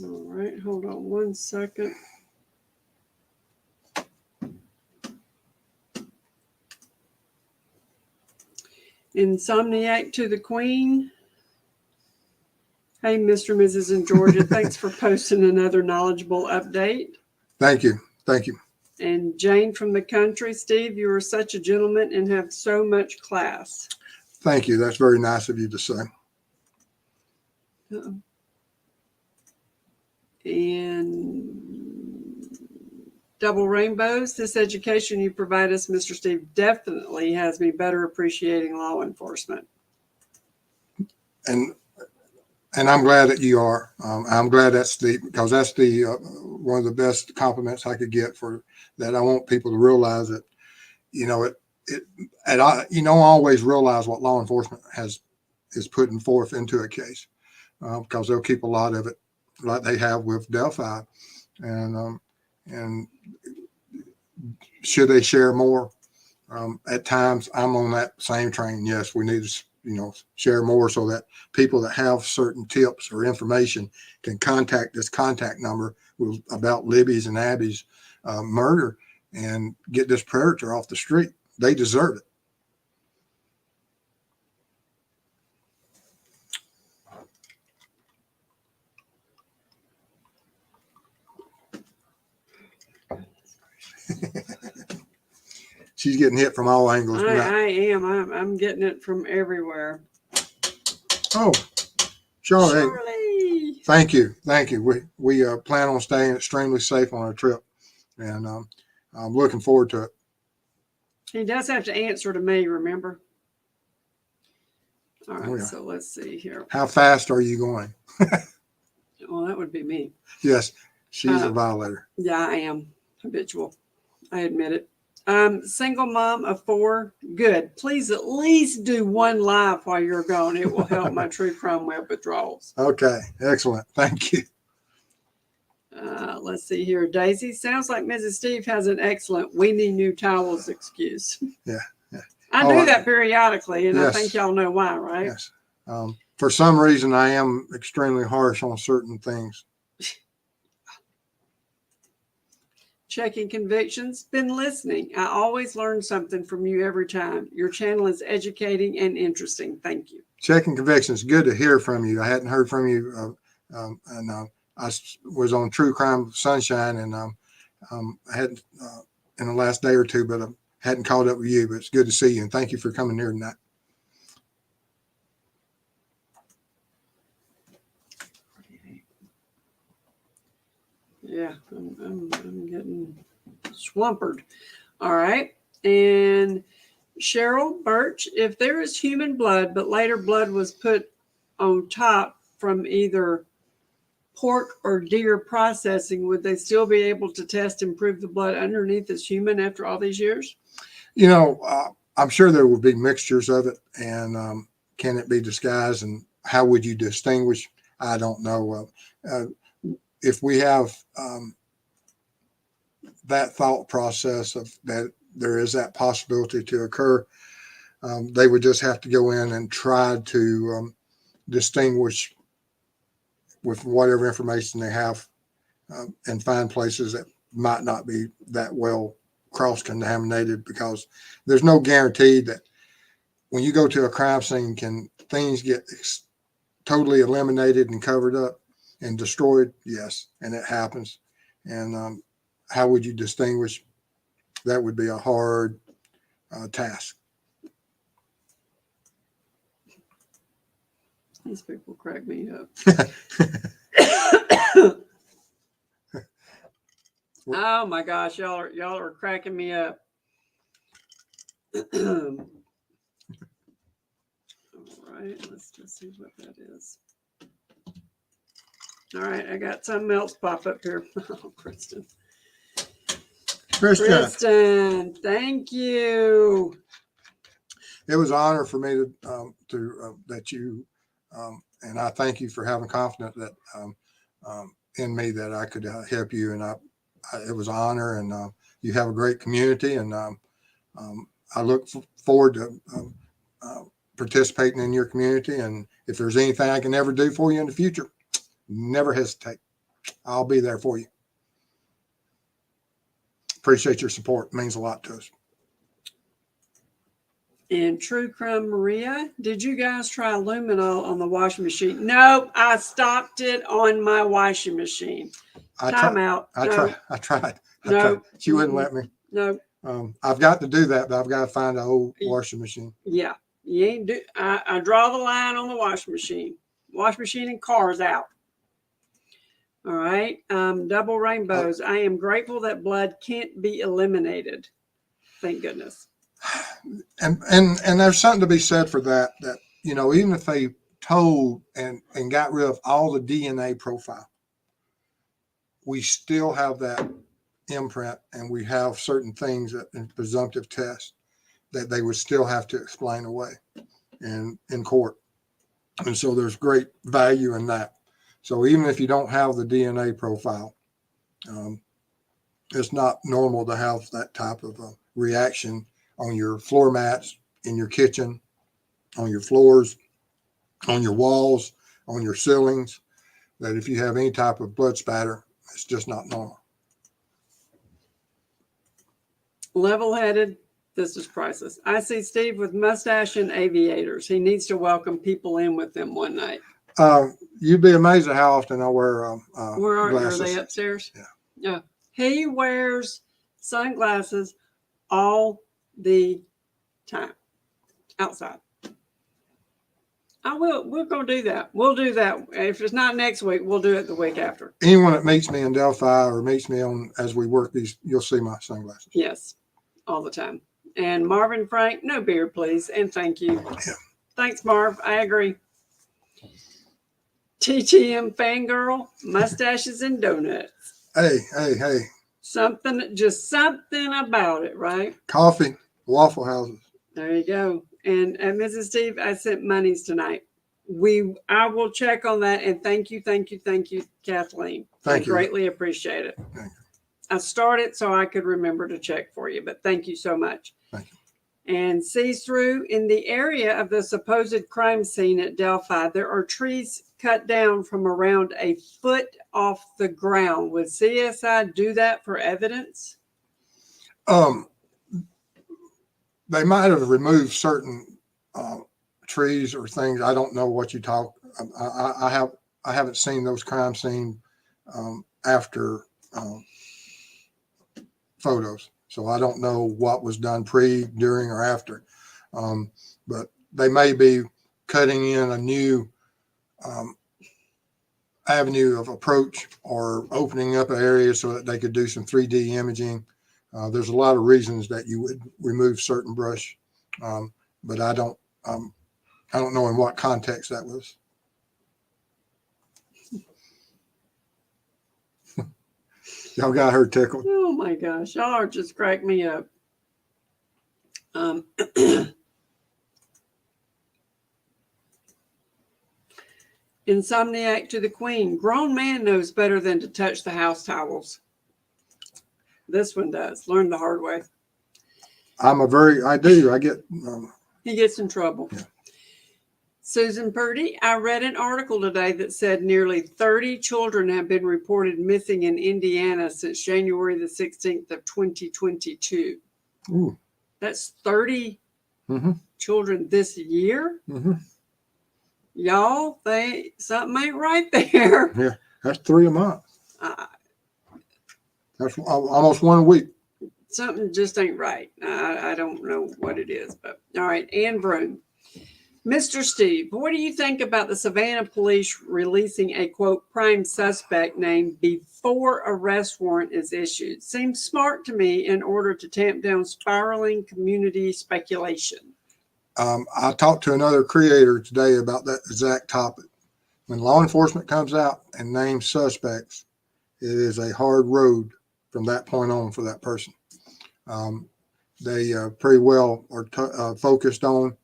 All right, hold on one second. Insomniac to the Queen. Hey, Mr. and Mrs. in Georgia, thanks for posting another knowledgeable update. Thank you. Thank you. And Jane from the country, Steve, you are such a gentleman and have so much class. Thank you. That's very nice of you to say. And Double Rainbows, this education you provide us, Mr. Steve, definitely has me better appreciating law enforcement. And I'm glad that you are. I'm glad that's because that's the one of the best compliments I could get for that. I want people to realize that, I always realize what law enforcement is putting forth into a case, because they'll keep a lot of it like they have with Delphi, and should they share more? At times, I'm on that same train. Yes, we need to share more so that people that have certain tips or information can contact this contact number about Libby's and Abby's murder and get this predator off the street. They deserve it. She's getting hit from all angles. I am. I'm getting it from everywhere. Oh, Charlie. Charlie. Thank you. We plan on staying extremely safe on our trip, and I'm looking forward to it. He does have to answer to me, remember? All right, Oh, yeah. So let's see here. How fast are you going? Well, that would be me. Yes, she's a violator. Yeah, I am habitual. I admit it. Single mom of 4. Good. Please at least do one live while you're gone. It will help my true crime web withdrawals. Okay, excellent. Thank you. Let's see here. Daisy, sounds like Mrs. Steve has an excellent "we need new towels" excuse. Yeah. I do that periodically, and yes. I think y'all know why, right? Yes. For some reason, I am extremely harsh on certain things. Checking convictions. Been listening. I always learn something from you every time. Your channel is educating and interesting. Thank you. Checking convictions. Good to hear from you. I hadn't heard from you, and I was on True Crime Sunshine, and I hadn't in the last day or two, but I hadn't caught up with you. But it's good to see you, and thank you for coming here tonight. Yeah, I'm getting swampered. All right. And Cheryl Birch, if there is human blood, but later blood was put on top from either pork or deer processing, would they still be able to test and prove the blood underneath is human after all these years? I'm sure there will be mixtures of it, and can it be disguised, and how would you distinguish? I don't know. If we have that thought process of that there is that possibility to occur, they would just have to go in and try to distinguish with whatever information they have, and find places that might not be that well cross-contaminated, because there's no guarantee that when you go to a crime scene, can things get totally eliminated and covered up and destroyed? Yes, and it happens. And how would you distinguish? That would be a hard task. These people crack me up. Oh my gosh, y'all are cracking me up. All right, let's just see what that is. All right, I got something else pop up here. Oh, Kristen. Kristen, thank you. It was an honor for me that you, and I thank you for having confidence that in me that I could help you. And it was an honor, and you have a great community, and I look forward to participating in your community. And if there's anything I can ever do for you in the future, never hesitate. I'll be there for you. Appreciate your support. It means a lot to us. And True Crumb Maria, did you guys try luminol on the washing machine? No, I stopped it on my washing machine. Time out. I tried. No. She wouldn't let me. No. I've got to do that, but I've got to find an old washing machine. Yeah. You ain't do. I draw the line on the washing machine. Washing machine and cars out. All right. Double rainbows. I am grateful that blood can't be eliminated. Thank goodness. And there's something to be said for that, even if they told and got rid of all the DNA profile, we still have that imprint, and we have certain things that in presumptive tests that they would still have to explain away in court. And so there's great value in that. So even if you don't have the DNA profile, it's not normal to have that type of reaction on your floor mats, in your kitchen, on your floors, on your walls, on your ceilings, that if you have any type of blood spatter, it's just not normal. Level-headed, this is priceless. I see Steve with mustache and aviators. He needs to welcome people in with them one night. You'd be amazed at how often I wear Where are glasses. Are they upstairs? Yeah. Yeah. He wears sunglasses all the time outside. We're going to do that. We'll do that. If it's not next week, we'll do it the week after. Anyone that meets me in Delphi or meets me as we work these, you'll see my sunglasses. Yes, all the time. And Marvin Frank, no beard, please. And thank you. Yeah. Thanks, Marv. I agree. TTM fangirl, mustaches and donuts. Hey. Just something about it, right? Coffee, Waffle Houses. There you go. And Mrs. Steve, I sent monies tonight. I will check on that. And thank you, Kathleen. Thank you. Greatly appreciate it. Thank you. I started so I could remember to check for you, but thank you so much. Thank you. And sees through in the area of the supposed crime scene at Delphi, there are trees cut down from around a foot off the ground. Would CSI do that for evidence? They might have removed certain trees or things. I don't know what you talk. I haven't seen those crime scene after photos, so I don't know what was done pre, during, or after. But they may be cutting in a new avenue of approach or opening up an area so that they could do some 3D imaging. There's a lot of reasons that you would remove certain brush, but I don't know in what context that was. Y'all got her tickled. Oh my gosh, y'all are just crack me up. Insomniac to the Queen. Grown man knows better than to touch the house towels. This one does. Learn the hard way. I get. He gets in trouble. Yeah. Susan Purdy, I read an article today that said nearly 30 children have been reported missing in Indiana since January the 16th of 2022. Ooh. That's 30 children this year. Mm-hmm. Y'all, something ain't right there. Yeah, that's 3 a month. That's almost 1 a week. Something just ain't right. I don't know what it is, but all right. Ann Broom. Mr. Steve, what do you think about the Savannah police releasing a, quote, prime suspect name before arrest warrant is issued? Seems smart to me in order to tamp down spiraling community speculation. I talked to another creator today about that exact topic. When law enforcement comes out and names suspects, it is a hard road from that point on for that person. They pretty well are focused on.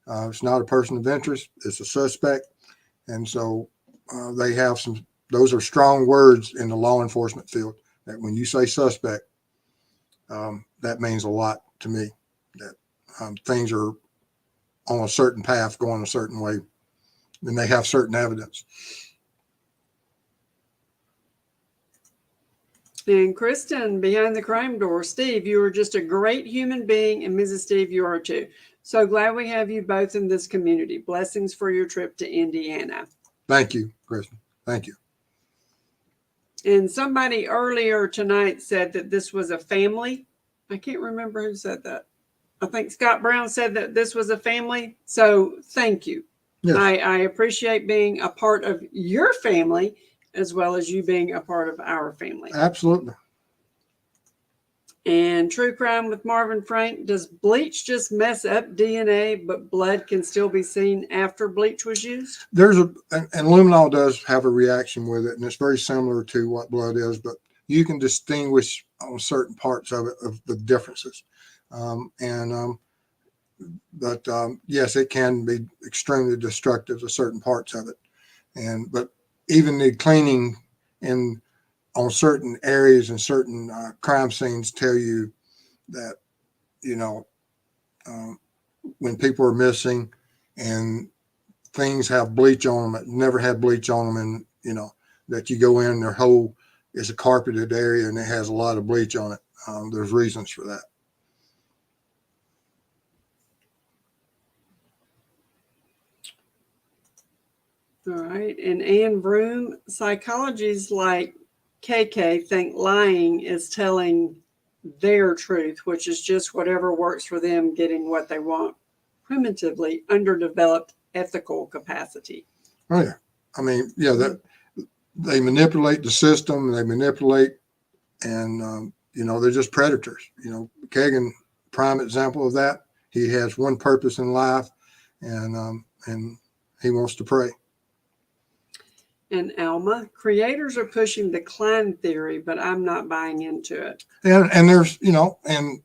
It's not a person of interest; it's a suspect, and so they have some. Those are strong words in the law enforcement field. That when you say suspect, that means a lot to me. That things are on a certain path, going a certain way, and they have certain evidence. And Kristen, behind the crime door, Steve, you are just a great human being, and Mrs. Steve, you are too. So glad we have you both in this community. Blessings for your trip to Indiana. Thank you, Kristen. Thank you. And somebody earlier tonight said that this was a family. I can't remember who said that. I think Scott Brown said that this was a family. So thank you. Yes. I appreciate being a part of your family as well as you being a part of our family. Absolutely. And True Crime with Marvin Frank, does bleach just mess up DNA, but blood can still be seen after bleach was used? And luminol does have a reaction with it, and it's very similar to what blood is, but you can distinguish on certain parts of it of the differences. Yes, it can be extremely destructive to certain parts of it. But even the cleaning on certain areas and certain crime scenes tell you that, when people are missing and things have bleach on them that never had bleach on them, and, that you go in, their whole is a carpeted area and it has a lot of bleach on it. There's reasons for that. All right. And Anne Broom, psychologies like KK think lying is telling their truth, which is just whatever works for them, getting what they want. Primitively underdeveloped ethical capacity. Oh yeah. I mean, yeah, that they manipulate the system, they manipulate, and they're just predators. Kagan, prime example of that. He has one purpose in life, and he wants to prey. And Alma, creators are pushing the Klein theory, but I'm not buying into it. And there's, and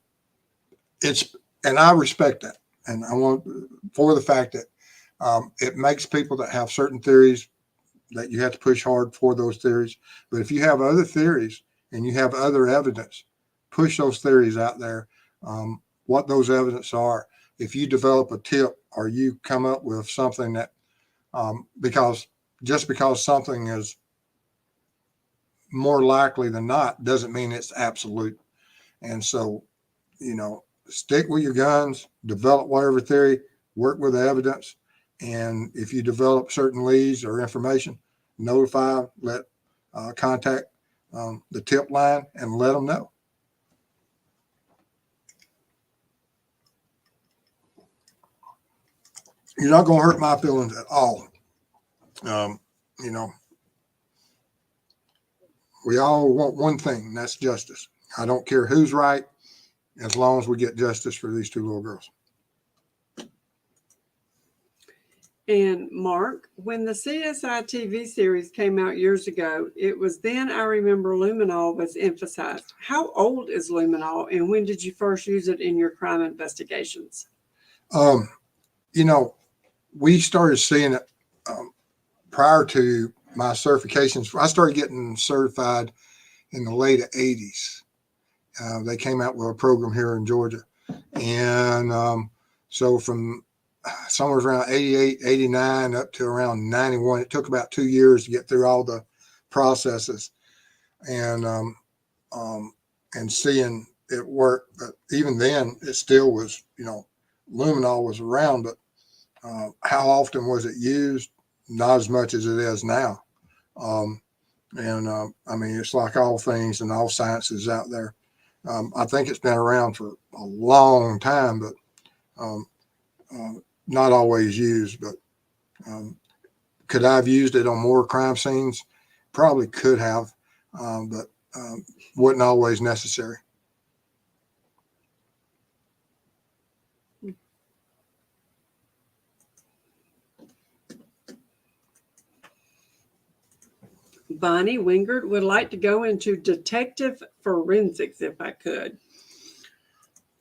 I respect that. And I want, for the fact that it makes people that have certain theories that you have to push hard for those theories. But if you have other theories and you have other evidence, push those theories out there. What those evidence are. If you develop a tip or you come up with something that, because something is more likely than not doesn't mean it's absolute. And so, stick with your guns, develop whatever theory, work with the evidence. And if you develop certain leads or information, notify, contact the tip line and let them know. You're not going to hurt my feelings at all. We all want one thing, and that's justice. I don't care who's right, as long as we get justice for these two little girls. And Mark, when the CSI TV series came out years ago, it was then I remember luminol was emphasized. How old is luminol, and when did you first use it in your crime investigations? We started seeing it prior to my certifications. I started getting certified in the late 80s. They came out with a program here in Georgia. And so from somewhere around 88, 89 up to around 91, it took about 2 years to get through all the processes and seeing it work. But even then, it still was, luminol was around, but how often was it used? Not as much as it is now. It's like all things and all sciences out there. I think it's been around for a long time, but not always used. But could I have used it on more crime scenes? Probably could have, but wasn't always necessary. Bonnie Wingard would like to go into detective forensics if I could.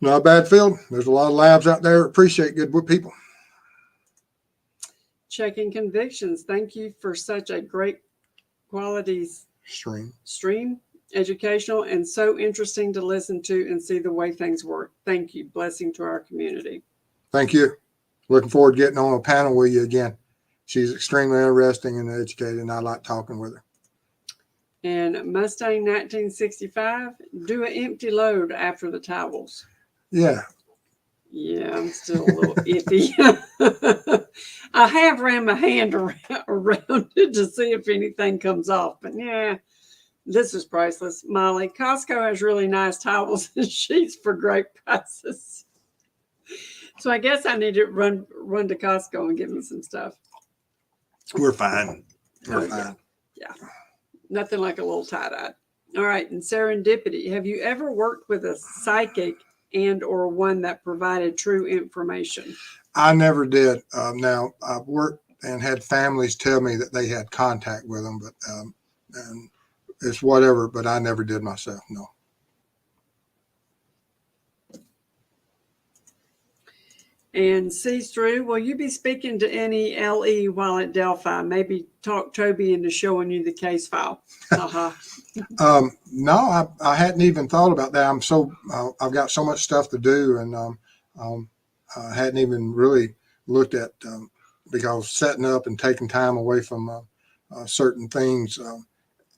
Not a bad field. There's a lot of labs out there that appreciate good people. Checking convictions. Thank you for such a great quality stream, educational, and so interesting to listen to and see the way things work. Thank you. Blessing to our community. Thank you. Looking forward to getting on a panel with you again. She's extremely interesting and educated, and I like talking with her. And Mustang 1965, do an empty load after the towels. Yeah. Yeah, I'm still a little iffy. I have ran my hand around it to see if anything comes off, but yeah, this is priceless. Molly, Costco has really nice towels and sheets for great prices. So I guess I need to run to Costco and get me some stuff. We're fine. We're fine. Yeah. Nothing like a little tie-dye. All right. And serendipity. Have you ever worked with a psychic and or one that provided true information? I never did. Now, I've worked and had families tell me that they had contact with them, but and it's whatever, but I never did myself, no. And sees through, will you be speaking to any LE while at Delphi? Maybe talk Toby into showing you the case file. No, I hadn't even thought about that. I've got so much stuff to do, and I hadn't even really looked at because setting up and taking time away from certain things.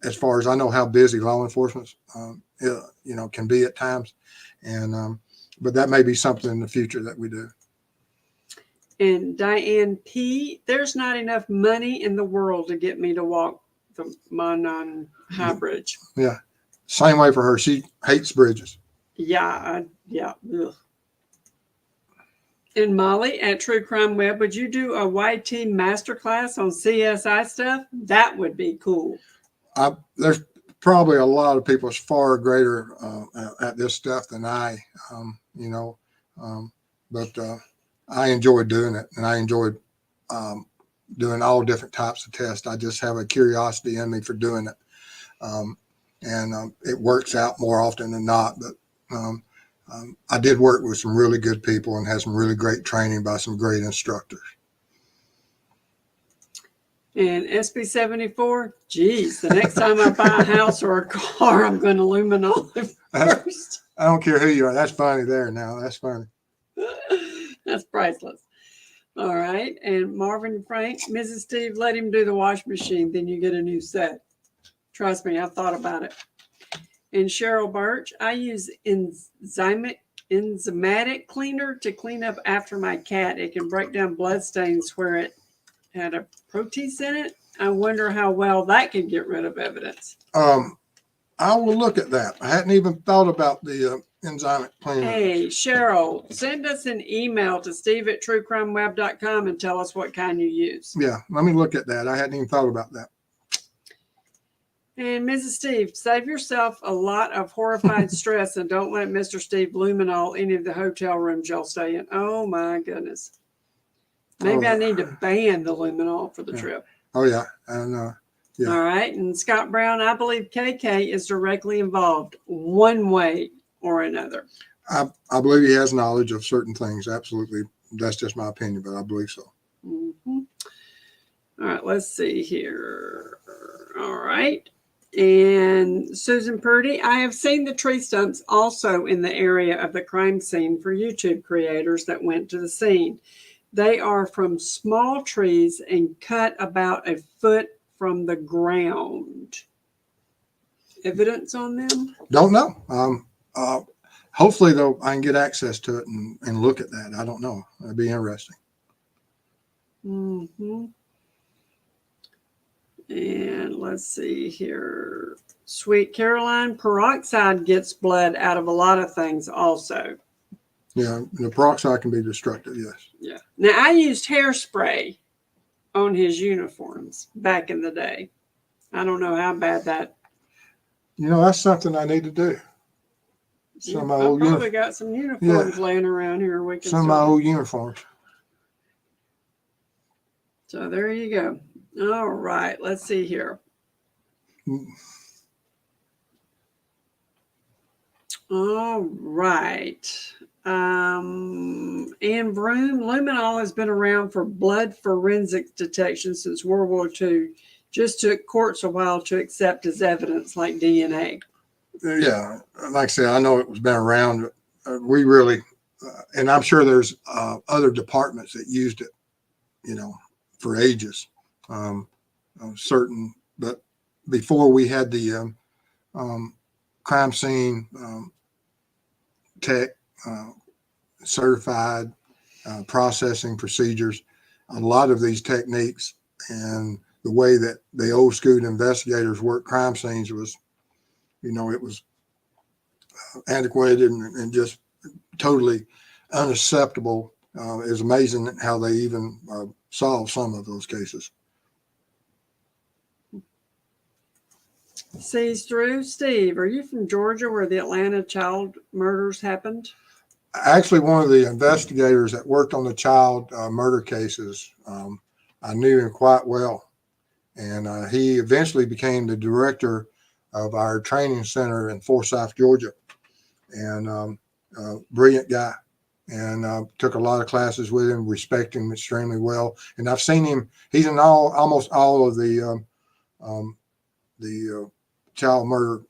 As far as I know, how busy law enforcement, can be at times, and but that may be something in the future that we do. And Diane P., there's not enough money in the world to get me to walk the Monon High Bridge. Yeah. Same way for her. She hates bridges. Yeah. Ugh. And Molly at True Crime Web, would you do a YT masterclass on CSI stuff? That would be cool. There's probably a lot of people far greater at this stuff than I, but I enjoyed doing it, and I enjoyed doing all different types of tests. I just have a curiosity in me for doing it. And it works out more often than not. But I did work with some really good people and had some really great training by some great instructors. And SB74, geez, the next time I buy a house or a car, I'm going to luminol it first. I don't care who you are. That's funny there now. That's funny. That's priceless. All right. And Marvin Frank, Mrs. Steve, let him do the wash machine. Then you get a new set. Trust me, I've thought about it. And Cheryl Birch, I use enzymatic cleaner to clean up after my cat. It can break down blood stains where it had a protease in it. I wonder how well that can get rid of evidence. I will look at that. I hadn't even thought about the enzymatic cleaner. Hey, Cheryl, send us an email to steve@truecrimeweb.com and tell us what kind you use. Yeah, let me look at that. I hadn't even thought about that. And Mrs. Steve, save yourself a lot of horrified stress and don't let Mr. Steve luminol any of the hotel rooms y'all stay in. Oh, my goodness. Maybe I need to ban the luminol for the trip. Oh, yeah. And yeah. All right. And Scott Brown, I believe KK is directly involved one way or another. I believe he has knowledge of certain things. Absolutely. That's just my opinion, but I believe so. Mm-hmm. All right. Let's see here. All right. And Susan Purdy, I have seen the tree stumps also in the area of the crime scene for YouTube creators that went to the scene. They are from small trees and cut about a foot from the ground. Evidence on them? Don't know. Hopefully, though, I can get access to it and look at that. I don't know. That'd be interesting. Mm-hmm. And let's see here. Sweet Caroline, peroxide gets blood out of a lot of things also. Yeah, the peroxide can be destructive, yes. Yeah. Now, I used hairspray on his uniforms back in the day. I don't know how bad that. That's something I need to do. Some I probably got some uniforms laying around here. We can some of my old uniforms. So there you go. All right. Let's see here. All right. Ann Broom, luminol has been around for blood forensic detection since World War II. Just took courts a while to accept as evidence like DNA. Yeah, like I said, I know it was been around. We really, and I'm sure there's other departments that used it, you know, for ages. Certain, but before we had the crime scene tech certified processing procedures, a lot of these techniques and the way that the old school investigators worked crime scenes was, you know, it was antiquated and just totally unacceptable. It's amazing how they even solved some of those cases. Sees through. Steve, are you from Georgia where the Atlanta child murders happened? Actually, one of the investigators that worked on the child murder cases, I knew him quite well. And he eventually became the director of our training center in Forsyth, Georgia. And brilliant guy. And took a lot of classes with him, respect him extremely well. And I've seen him, he's in almost all of the child murder,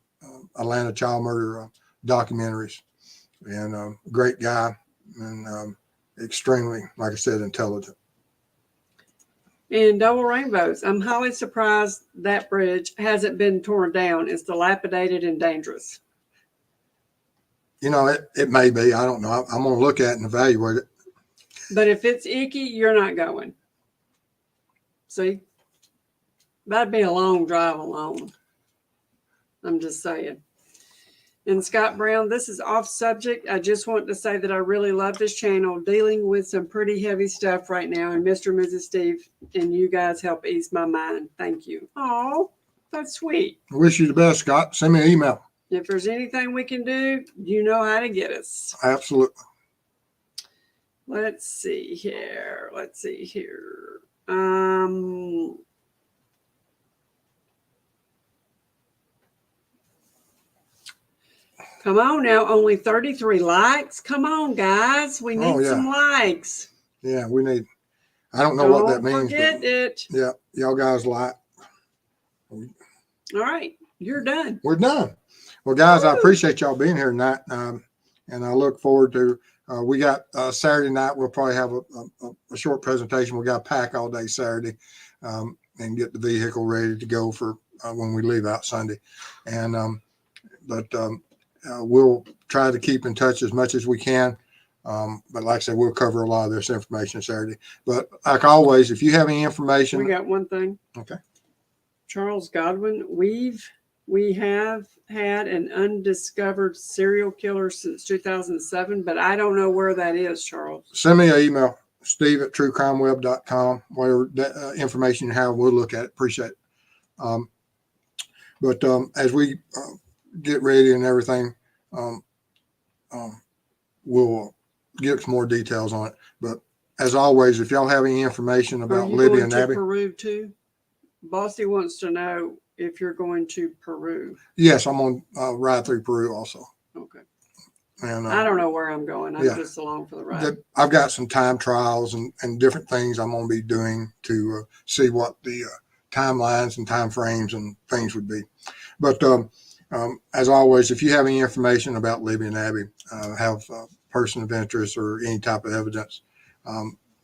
Atlanta child murder documentaries. And great guy and extremely, like I said, intelligent. And double rainbows. I'm highly surprised that bridge hasn't been torn down. It's dilapidated and dangerous. You know, it may be. I don't know. I'm going to look at it and evaluate it. But if it's icky, you're not going. See? That'd be a long drive alone. I'm just saying. And Scott Brown, this is off subject. I just want to say that I really love this channel, dealing with some pretty heavy stuff right now. And Mr. and Mrs. Steve and you guys help ease my mind. Thank you. Oh, that's sweet. I wish you the best, Scott. Send me an email. If there's anything we can do, you know how to get us. Absolutely. Let's see here. Come on now, only 33 likes. Come on, guys. We need some likes. Yeah, we need. I don't know what that means. Don't forget it. Yeah, y'all guys like. All right, you're done. We're done. Well, guys, I appreciate y'all being here tonight, and I look forward to. We got Saturday night. We'll probably have a short presentation. We got to pack all day Saturday, and get the vehicle ready to go for when we leave out Sunday, and we'll try to keep in touch as much as we can. But like I said, we'll cover a lot of this information Saturday. But like always, if you have any information. We got one thing. Okay. Charles Godwin, we have had an undiscovered serial killer since 2007, but I don't know where that is, Charles. Send me an email, steve@truecrimeweb.com. Whatever information you have, we'll look at it. Appreciate it. But as we get ready and everything, we'll get some more details on it. But as always, if y'all have any information about Libby and Abby. Peru too? Bossy wants to know if you're going to Peru. Yes, I'm on ride through Peru also. Okay. And I don't know where I'm going. I'm just along for the ride. I've got some time trials and different things I'm going to be doing to see what the timelines and time frames and things would be. But as always, if you have any information about Libby and Abby, have a person of interest or any type of evidence,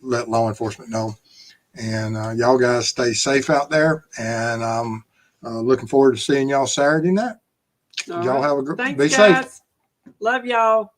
let law enforcement know. And y'all guys stay safe out there. And I'm looking forward to seeing y'all Saturday night. Y'all have a good, Thanks, be guys. safe. Love y'all.